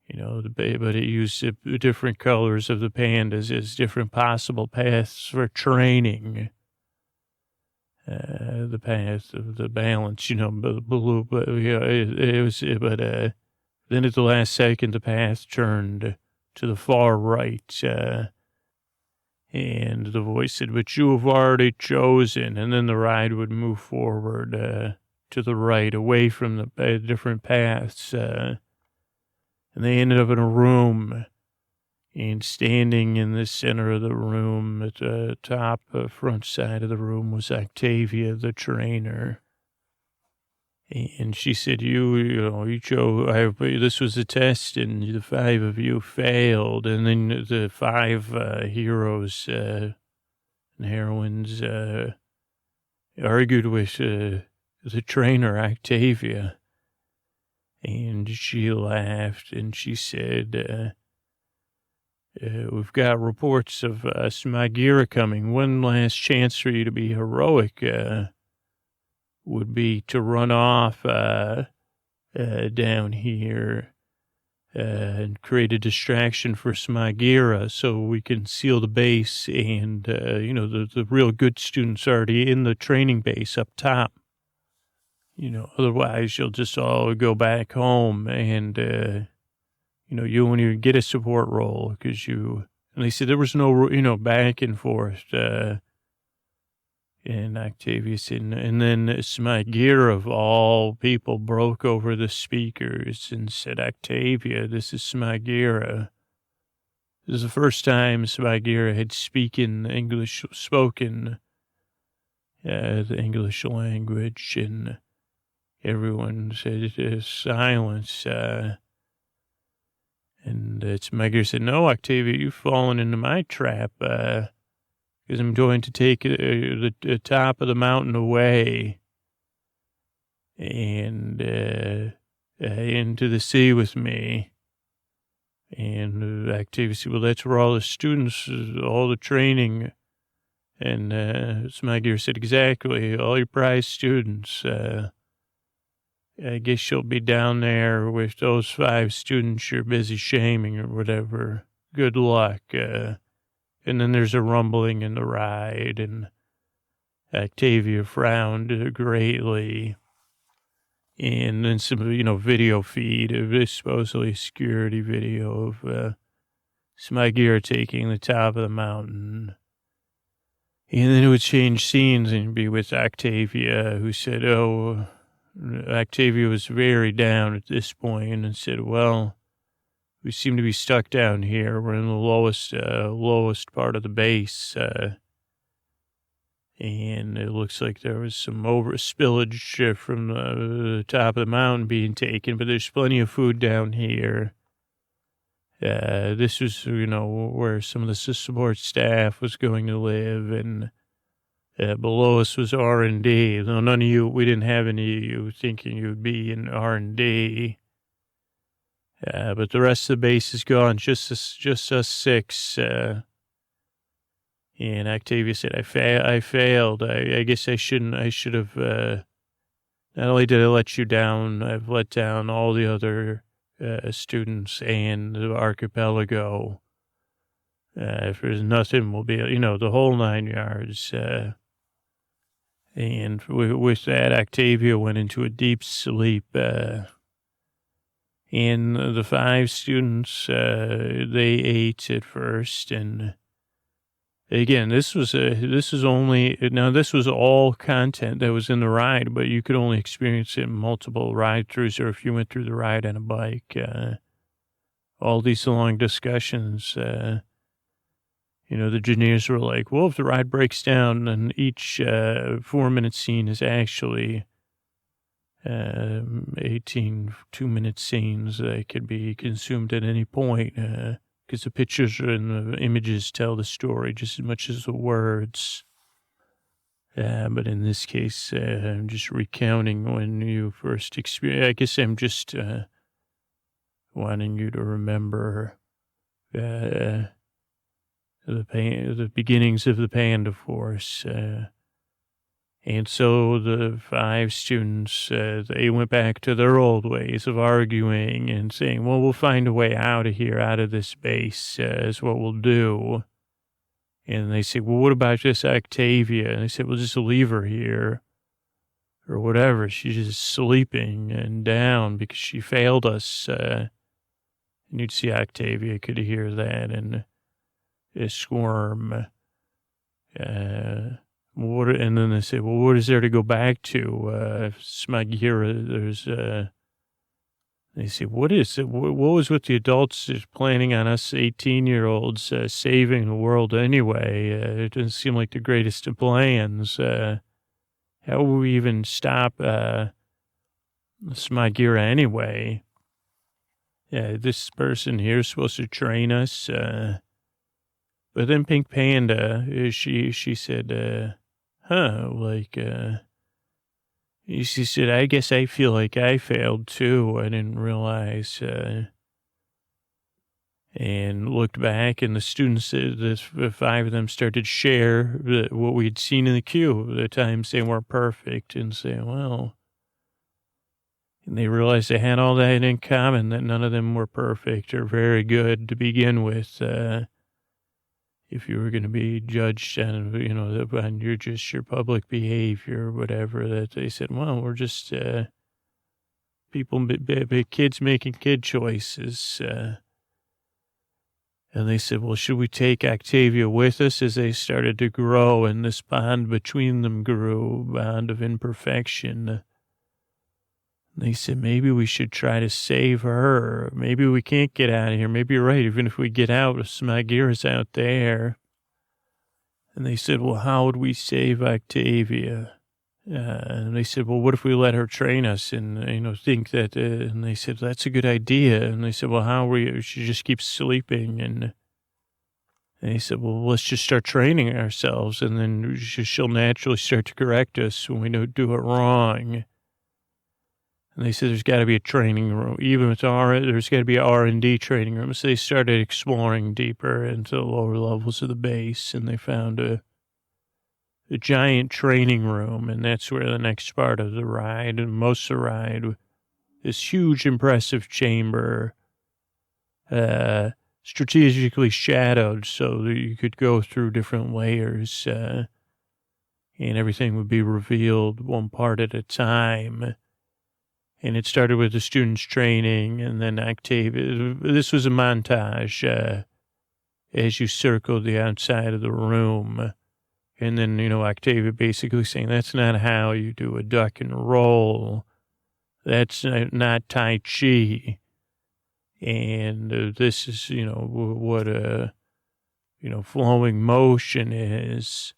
it used different colors of the pandas as different possible paths for training. The path of the balance, blue, but then at the last second, the path turned to the far right, and the voice said, but you have already chosen. And then the ride would move forward to the right, away from the different paths. And they ended up in a room. And standing in the center of the room, at the top front side of the room, was Octavia, the trainer. And she said, you chose, this was a test, and the 5 of you failed. And then the 5 heroes and heroines argued with the trainer, Octavia. And she laughed, and she said, we've got reports of Smagira coming. One last chance for you to be heroic would be to run off down here and create a distraction for Smagira so we can seal the base. And, the real good students are already in the training base up top. Otherwise you'll just all go back home and, you won't even get a support role and they said there was no, back and forth, and Octavia said, and then Smagira of all people broke over the speakers and said, Octavia, this is Smagira. This is the first time Smagira had spoken the English language, and everyone said silence. And Smagira said, no, Octavia, you've fallen into my trap, because I'm going to take the top of the mountain away and into the sea with me. And Octavia said, well, that's where all the students, all the training. And Smagira said, exactly, all your prize students. I guess you'll be down there with those 5 students you're busy shaming or whatever. Good luck. And then there's a rumbling in the ride, and Octavia frowned greatly. And then some, video feed of this supposedly security video of Smagira taking the top of the mountain. And then it would change scenes and be with Octavia, who said, Octavia was very down at this point and said, well, we seem to be stuck down here. We're in the lowest part of the base. And it looks like there was some spillage from the top of the mountain being taken, but there's plenty of food down here. This was, where some of the support staff was going to live, and below us was R&D. Though none of you, we didn't have any of you thinking you would be in R&D. But the rest of the base is gone, just us 6. And Octavia said, I failed. I guess I should have, not only did I let you down, I've let down all the other students and the archipelago. If there's nothing, we'll be, the whole 9 yards. And with that, Octavia went into a deep sleep. And the 5 students, they ate at first. And again, this was all content that was in the ride, but you could only experience it in multiple ride-throughs, or if you went through the ride on a bike. All these long discussions, the engineers were like, well, if the ride breaks down, then each 4-minute scene is actually 18 2-minute scenes that could be consumed at any point, because the pictures and the images tell the story just as much as the words. But in this case, I'm just recounting when you first experience. I guess I'm just wanting you to remember the beginnings of the Panda Force. And so the 5 students, they went back to their old ways of arguing and saying, well, we'll find a way out of here, out of this base, is what we'll do. And they said, well, what about this Octavia? And they said, well, just leave her here or whatever. She's just sleeping and down because she failed us. And you'd see Octavia could hear that and squirm. And then they say, well, what is there to go back to? Smagira, there's They say, what is it? What was with the adults planning on us 18-year-olds saving the world anyway? It doesn't seem like the greatest of plans. How will we even stop Smagira anyway? Yeah, this person here is supposed to train us. But then Pink Panda, she said, she said, I guess I feel like I failed too. I didn't realize, and looked back, and the students, the 5 of them started to share what we'd seen in the queue, the times they weren't perfect, and say, well, and they realized they had all that in common, that none of them were perfect or very good to begin with. If you were going to be judged on, on your public behavior or whatever, that they said, well, we're just kids making kid choices. And they said, well, should we take Octavia with us? As they started to grow and this bond between them grew, bond of imperfection. They said, maybe we should try to save her. Maybe we can't get out of here. Maybe you're right. Even if we get out, Smagira's out there. And they said, well, how would we save Octavia? And they said, well, what if we let her train us and, think that, and they said, that's a good idea. And they said, well, how are we, she just keeps sleeping. And they said, well, let's just start training ourselves. And then she'll naturally start to correct us when we don't do it wrong. And they said there's got to be a training room. Even with there's got to be an R&D training room. So they started exploring deeper into the lower levels of the base, and they found a giant training room, and that's where the next part of the ride, and most of the ride, this huge, impressive chamber, strategically shadowed so that you could go through different layers, and everything would be revealed one part at a time. And it started with the students training, and then Octavia. This was a montage as you circled the outside of the room. And then, Octavia basically saying, that's not how you do a duck and roll. That's not Tai Chi. And this is, what flowing motion is.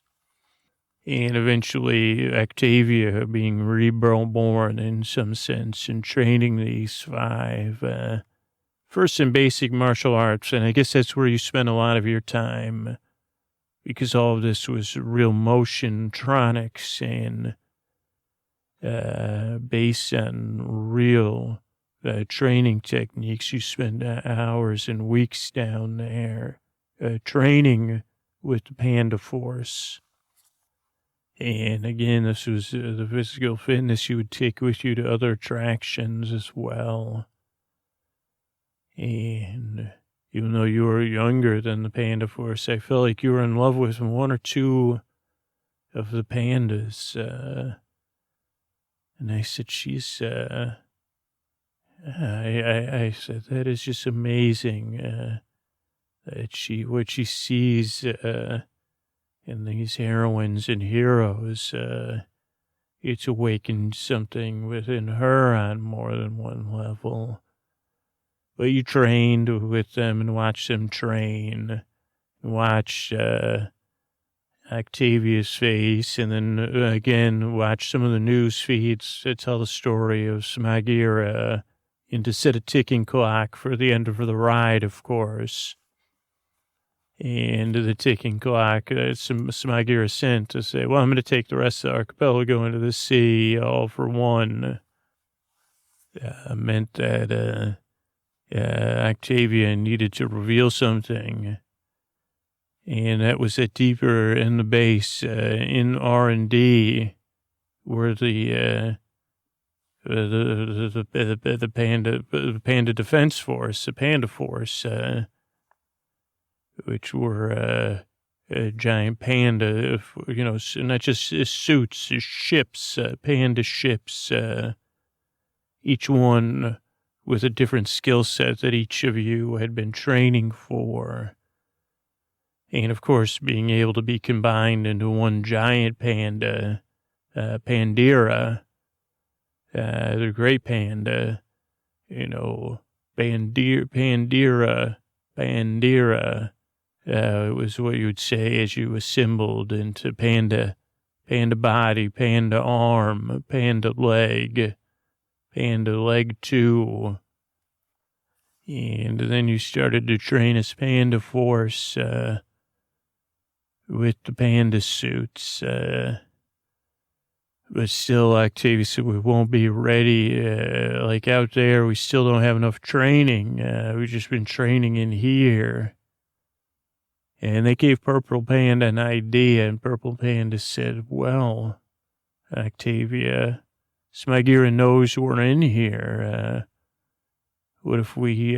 And eventually Octavia being reborn in some sense and training these 5, first in basic martial arts. And I guess that's where you spend a lot of your time, because all of this was real motion tronics and based on real training techniques. You spend hours and weeks down there training with the Panda Force. And again, this was the physical fitness you would take with you to other attractions as well. And even though you were younger than the Panda Force, I felt like you were in love with 1 or 2 of the pandas. And I said, I said, that is just amazing. That what she sees, and these heroines and heroes, it's awakened something within her on more than one level. But you trained with them and watched them train, watched Octavia's face, and then again watched some of the news feeds to tell the story of Smagira, and to set a ticking clock for the end of the ride, of course. And the ticking clock, Smagira sent to say, well, I'm going to take the rest of the archipelago into the sea, all for one. Meant that Octavia needed to reveal something. And that was at deeper in the base, in R&D, where the Panda Defense Force, the Panda Force, which were a giant panda, not just suits, ships, panda ships, each one with a different skill set that each of you had been training for. And, of course, being able to be combined into one giant panda, Pandira, the great panda, Bandera. It was what you would say as you assembled into panda body, panda arm, panda leg 2. And then you started to train as Panda Force, with the panda suits, but still Octavia said we won't be ready, like out there, we still don't have enough training, we've just been training in here. And they gave Purple Panda an idea, and Purple Panda said, well, Octavia, Smagira knows we're in here. What if we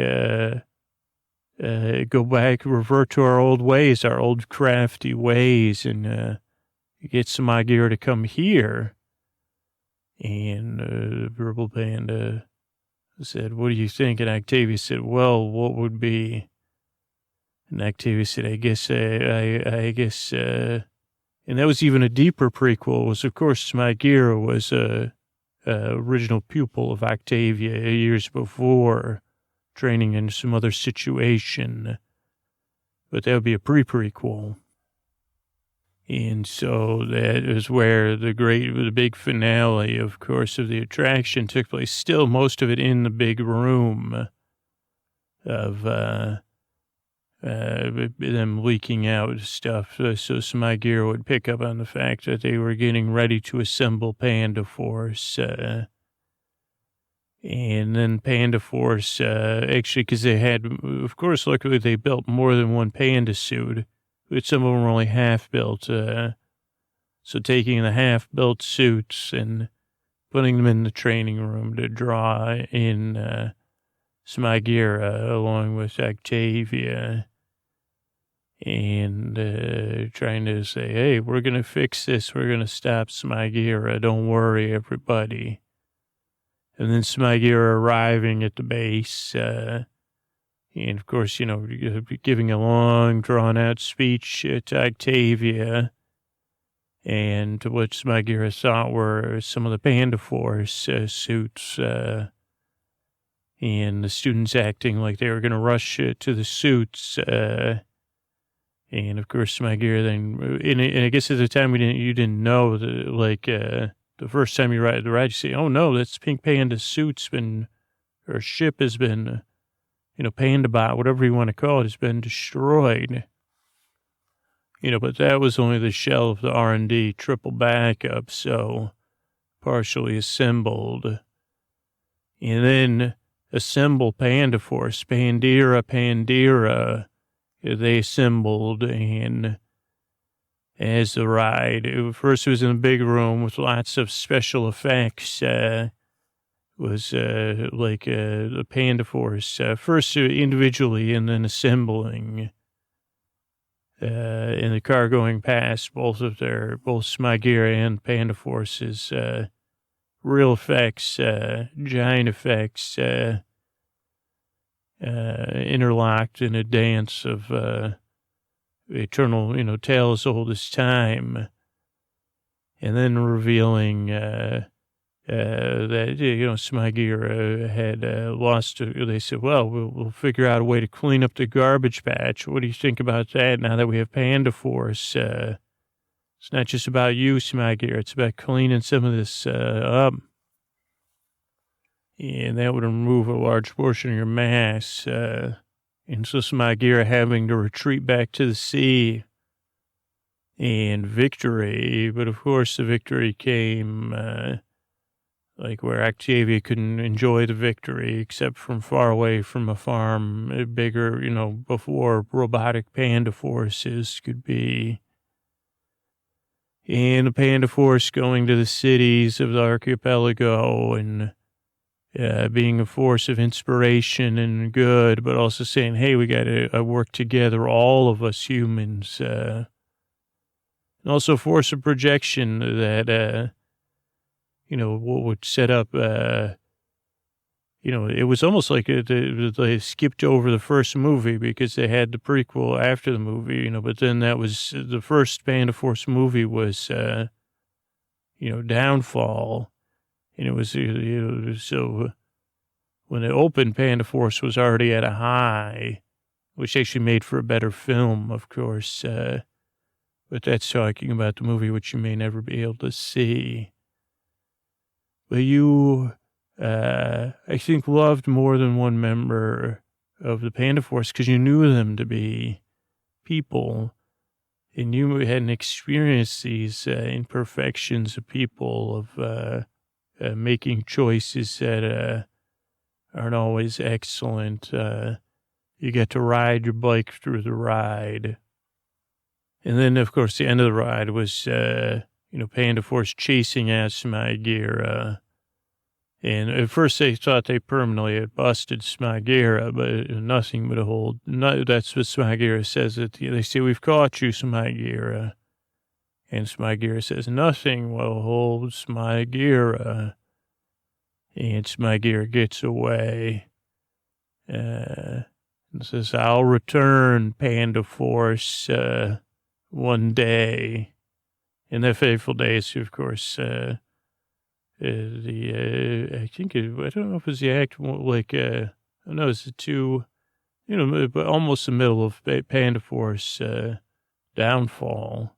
go back, revert to our old ways, our old crafty ways, and get Smagira to come here? And Purple Panda said, what do you think? And Octavia said, well, what would be... And Octavia said, I guess, and that was even a deeper prequel, was, of course, Smagira was a original pupil of Octavia years before, training in some other situation. But that would be a pre-prequel. And so that is where the big finale, of course, of the attraction took place. Still, most of it in the big room of them leaking out stuff. So Smagira would pick up on the fact that they were getting ready to assemble Panda Force. And then Panda Force, actually, because they had, of course, luckily they built more than one panda suit, but some of them were only half-built. So taking the half-built suits and putting them in the training room to draw in Smagira along with Octavia, and trying to say, hey, we're going to fix this. We're going to stop Smagira. Don't worry, everybody. And then Smagira arriving at the base, and of course, giving a long, drawn-out speech to Octavia, and what Smagira thought were some of the Panda Force suits, and the students acting like they were going to rush to the suits, and of course, Smagira then, and I guess at the time you didn't know that, like, the first time you ride the ride, you say, oh no, that's Pink Panda's suit's been, or ship has been, Panda Bot, whatever you want to call it, has been destroyed. But that was only the shell of the R&D triple backup, so partially assembled. And then assemble Panda Force, Pandera, they assembled, and as the ride, first it was in a big room with lots of special effects, was like the Panda Force, first individually and then assembling, in the car going past both Smagira and Panda Force's real effects, giant effects, interlocked in a dance of eternal, tale as old as time, and then revealing that Smagira had lost. They said, "Well, we'll figure out a way to clean up the garbage patch. What do you think about that? Now that we have Panda Force, it's not just about you, Smagira. It's about cleaning some of this up." And that would remove a large portion of your mass. And so Smagira having to retreat back to the sea and victory. But of course, the victory came like where Octavia couldn't enjoy the victory except from far away from a farm, bigger, before robotic Panda Forces could be. And the Panda Force going to the cities of the archipelago and being a force of inspiration and good, but also saying, hey, we got to work together, all of us humans. And also a force of projection that, what would set up, it was almost like they skipped over the first movie because they had the prequel after the movie, but then that was the first Panda Force movie was, Downfall. And it was, so when it opened, Panda Force was already at a high, which actually made for a better film, of course. But that's talking about the movie, which you may never be able to see. But you, I think, loved more than one member of the Panda Force because you knew them to be people, and you hadn't experienced these imperfections of people, of making choices that aren't always excellent. You get to ride your bike through the ride. And then, of course, the end of the ride was, Panda Force chasing out Smagira. And at first they thought they permanently had busted Smagira, but nothing would hold. No, that's what Smagira says. They say, "We've caught you, Smagira." And Smagira says, "Nothing will hold Smagira." And Smagira gets away. And says, "I'll return, Panda Force, one day." In that fateful day, of course, I think, I don't know if it was the act, like, I don't know, it's the two, but almost the middle of Panda Force downfall.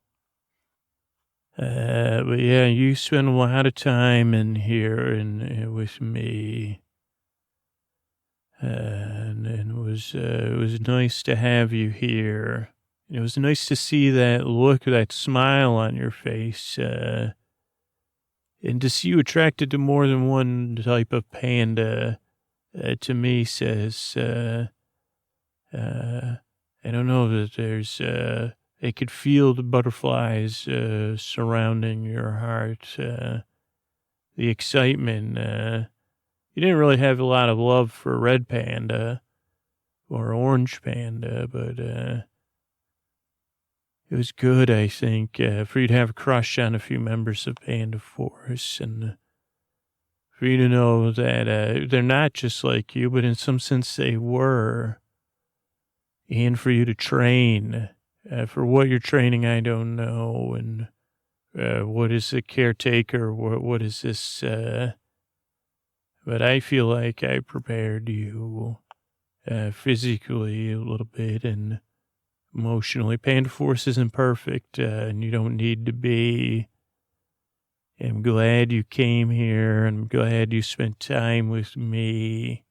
But yeah, you spend a lot of time in here and with me. And it was nice to have you here. It was nice to see that look, that smile on your face, and to see you attracted to more than one type of panda. To me, says, I don't know that there's, I could feel the butterflies surrounding your heart, the excitement. You didn't really have a lot of love for red panda or orange panda, but it was good, I think, for you to have a crush on a few members of Panda Force, and for you to know that they're not just like you, but in some sense they were, and for you to train. For what you're training, I don't know, and what is the caretaker, what is this, but I feel like I prepared you physically a little bit and emotionally. Panda Force isn't perfect, and you don't need to be. I'm glad you came here, and I'm glad you spent time with me,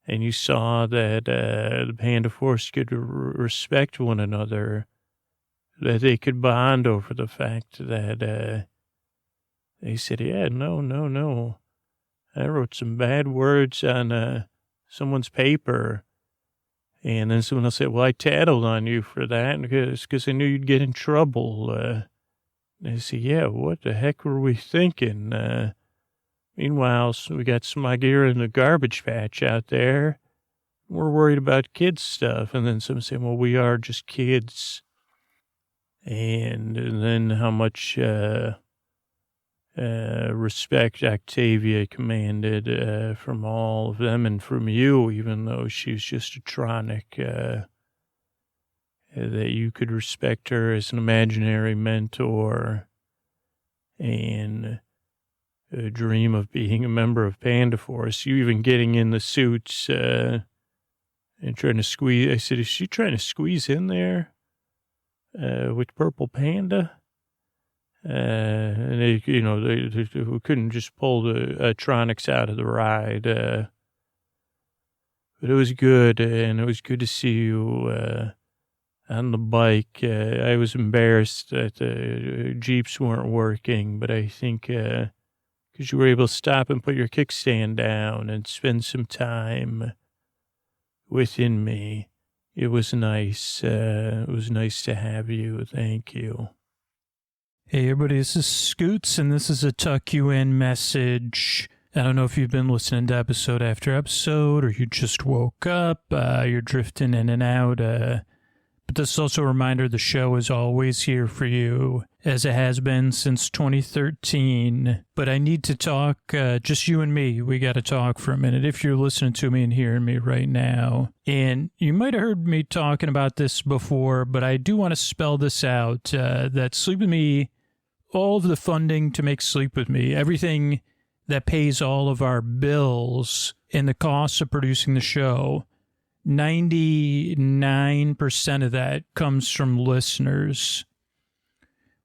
and you saw that the Panda Force could respect one another, that they could bond over the fact that they said, "Yeah, no. I wrote some bad words on someone's paper." And then someone else said, "Well, I tattled on you for that because I knew you'd get in trouble." And I said, "Yeah, what the heck were we thinking?" Meanwhile, so we got Smagira in the garbage patch out there. We're worried about kids stuff. And then someone said, "Well, we are just kids." And then how much respect Octavia commanded from all of them and from you, even though she's just a tronic, that you could respect her as an imaginary mentor and dream of being a member of Panda Force. You even getting in the suits and trying to squeeze. I said, "Is she trying to squeeze in there with Purple Panda?" And they couldn't just pull the tronics out of the ride. But it was good, and it was good to see you on the bike. I was embarrassed that the Jeeps weren't working, but I think because you were able to stop and put your kickstand down and spend some time within me, it was nice. It was nice to have you. Thank you. Hey everybody, this is Scoots, and this is a Tuck You In message. I don't know if you've been listening to episode after episode, or you just woke up, you're drifting in and out, but this is also a reminder the show is always here for you, as it has been since 2013. But I need to talk, just you and me. We got to talk for a minute if you're listening to me and hearing me right now. And you might have heard me talking about this before, but I do want to spell this out, that Sleep With Me, all of the funding to make Sleep With Me, everything that pays all of our bills and the costs of producing the show, 99% of that comes from listeners.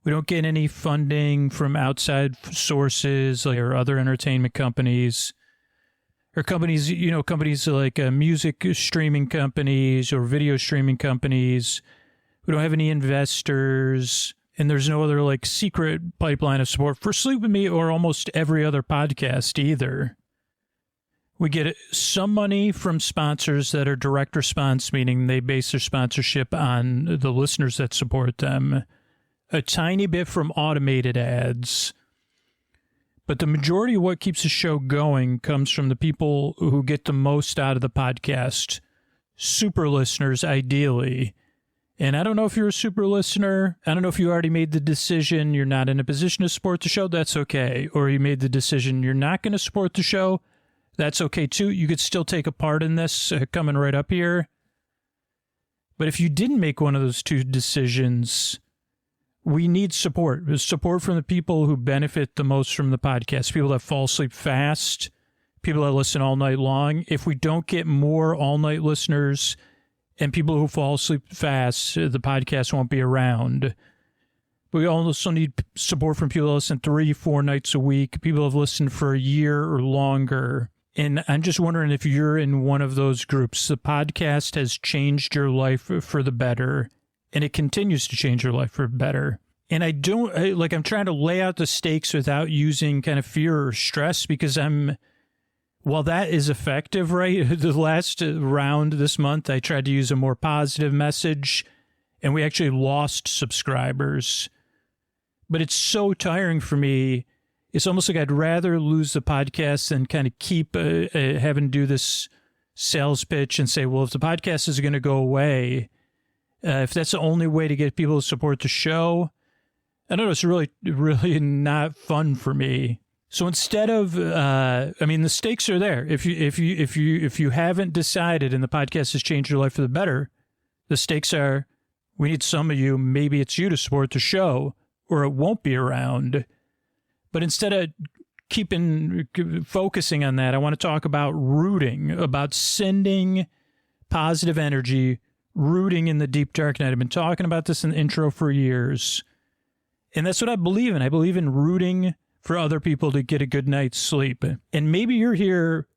We don't get any funding from outside sources or other entertainment companies or companies, companies like music streaming companies or video streaming companies. We don't have any investors, and there's no other like secret pipeline of support for Sleep With Me or almost every other podcast either. We get some money from sponsors that are direct response, meaning they base their sponsorship on the listeners that support them. A tiny bit from automated ads. But the majority of what keeps the show going comes from the people who get the most out of the podcast. Super listeners, ideally. And I don't know if you're a super listener. I don't know if you already made the decision you're not in a position to support the show. That's okay. Or you made the decision you're not going to support the show. That's okay, too. You could still take a part in this coming right up here. But if you didn't make one of those two decisions, we need support. Support from the people who benefit the most from the podcast. People that fall asleep fast. People that listen all night long. If we don't get more all-night listeners and people who fall asleep fast, the podcast won't be around. But we also need support from people that listen 3-4 nights a week. People who have listened for a year or longer. And I'm just wondering if you're in one of those groups. The podcast has changed your life for the better. And it continues to change your life for better. And I'm trying to lay out the stakes without using kind of fear or stress because while that is effective, right? The last round this month, I tried to use a more positive message and we actually lost subscribers. But it's so tiring for me. It's almost like I'd rather lose the podcast than kind of keep having to do this sales pitch and say, well, if the podcast is going to go away, if that's the only way to get people to support the show, I don't know, it's really, really not fun for me. So instead of, the stakes are there. If you haven't decided and the podcast has changed your life for the better, the stakes are, we need some of you, maybe it's you to support the show, or it won't be around. But instead of focusing on that, I want to talk about rooting, about sending positive energy, rooting in the deep dark night. I've been talking about this in the intro for years. And that's what I believe in. I believe in rooting for other people to get a good night's sleep. And maybe you're here,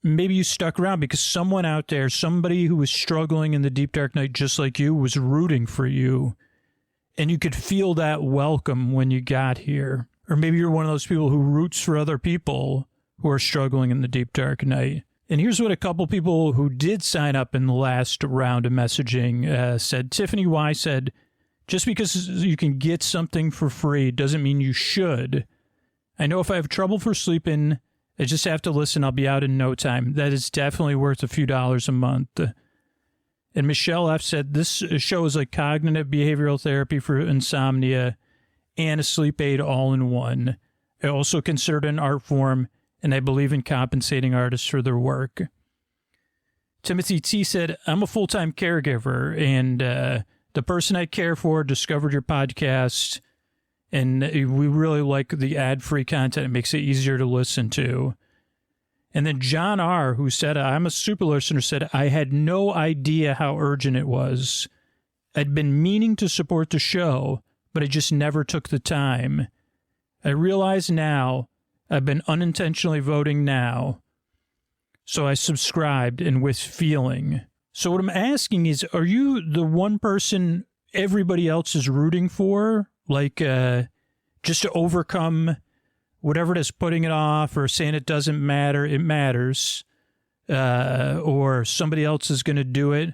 maybe you stuck around because someone out there, somebody who was struggling in the deep dark night just like you, was rooting for you. And you could feel that welcome when you got here. Or maybe you're one of those people who roots for other people who are struggling in the deep dark night. And here's what a couple people who did sign up in the last round of messaging said. Tiffany Y said, just because you can get something for free doesn't mean you should. I know if I have trouble for sleeping, I just have to listen. I'll be out in no time. That is definitely worth a few dollars a month. And Michelle F. said, this show is like cognitive behavioral therapy for insomnia and a sleep aid all in one. I also consider it an art form, and I believe in compensating artists for their work. Timothy T. said, I'm a full-time caregiver, and the person I care for discovered your podcast, and we really like the ad-free content. It makes it easier to listen to. And then John R., who said, I'm a super listener, said, I had no idea how urgent it was. I'd been meaning to support the show, but I just never took the time. I realize now I've been unintentionally voting now. So I subscribed and with feeling. So what I'm asking is, are you the one person everybody else is rooting for? Like, just to overcome whatever it is, putting it off or saying it doesn't matter, it matters. Or somebody else is going to do it.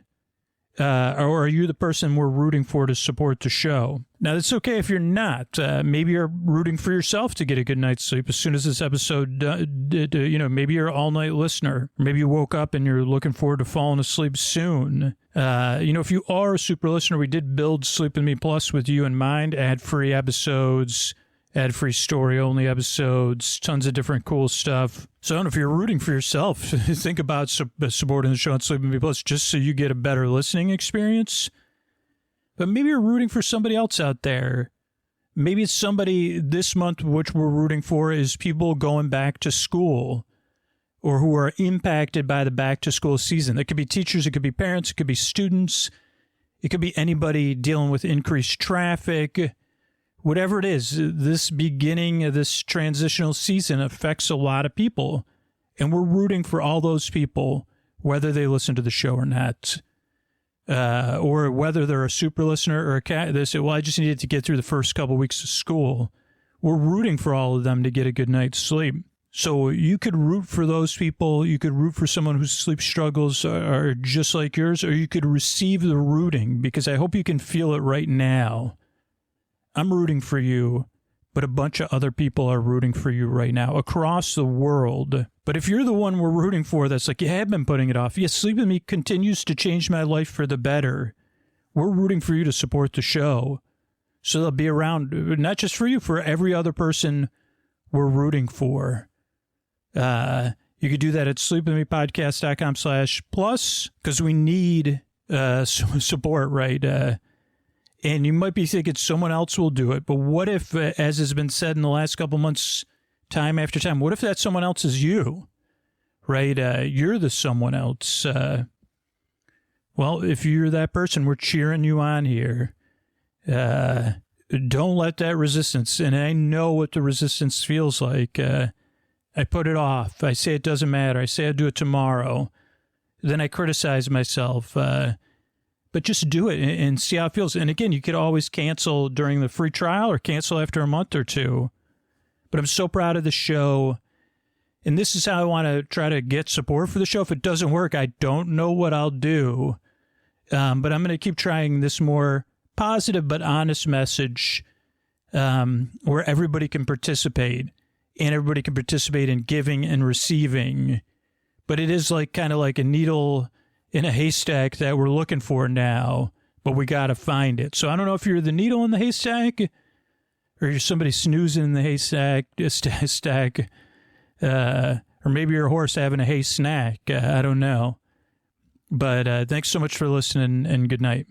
Or are you the person we're rooting for to support the show? Now, it's okay if you're not. Maybe you're rooting for yourself to get a good night's sleep as soon as this episode, maybe you're an all-night listener. Maybe you woke up and you're looking forward to falling asleep soon. If you are a super listener, we did build Sleep With Me Plus with you in mind. Ad-free episodes, ad-free story-only episodes, tons of different cool stuff. So I don't know if you're rooting for yourself, think about supporting the show on Sleep With Me Plus just so you get a better listening experience. But maybe you're rooting for somebody else out there. Maybe it's somebody this month, which we're rooting for is people going back to school or who are impacted by the back to school season. It could be teachers, it could be parents, it could be students, it could be anybody dealing with increased traffic. Whatever it is, this beginning of this transitional season affects a lot of people. And we're rooting for all those people, whether they listen to the show or not. Or whether they're a super listener or a cat. They say, well, I just needed to get through the first couple weeks of school. We're rooting for all of them to get a good night's sleep. So you could root for those people. You could root for someone whose sleep struggles are just like yours, or you could receive the rooting, because I hope you can feel it right now. I'm rooting for you, but a bunch of other people are rooting for you right now across the world. But if you're the one we're rooting for that's like, yeah, I've been putting it off. Yes, Sleep With Me continues to change my life for the better. We're rooting for you to support the show. So they'll be around, not just for you, for every other person we're rooting for. You could do that at sleepwithmepodcast.com/plus, because we need support, right? And you might be thinking someone else will do it. But what if, as has been said in the last couple months, time after time, what if that someone else is you, right? You're the someone else. Well, if you're that person, we're cheering you on here. Don't let that resistance, and I know what the resistance feels like. I put it off. I say it doesn't matter. I say I'll do it tomorrow. Then I criticize myself. But just do it and see how it feels. And again, you could always cancel during the free trial or cancel after a month or two. But I'm so proud of the show. And this is how I want to try to get support for the show. If it doesn't work, I don't know what I'll do. But I'm going to keep trying this more positive but honest message where everybody can participate. And everybody can participate in giving and receiving. But it is like kind of like a needle in a haystack that we're looking for now, but we got to find it. So I don't know if you're the needle in the haystack or you're somebody snoozing in the haystack, or maybe you're a horse having a hay snack. I don't know. But thanks so much for listening, and good night.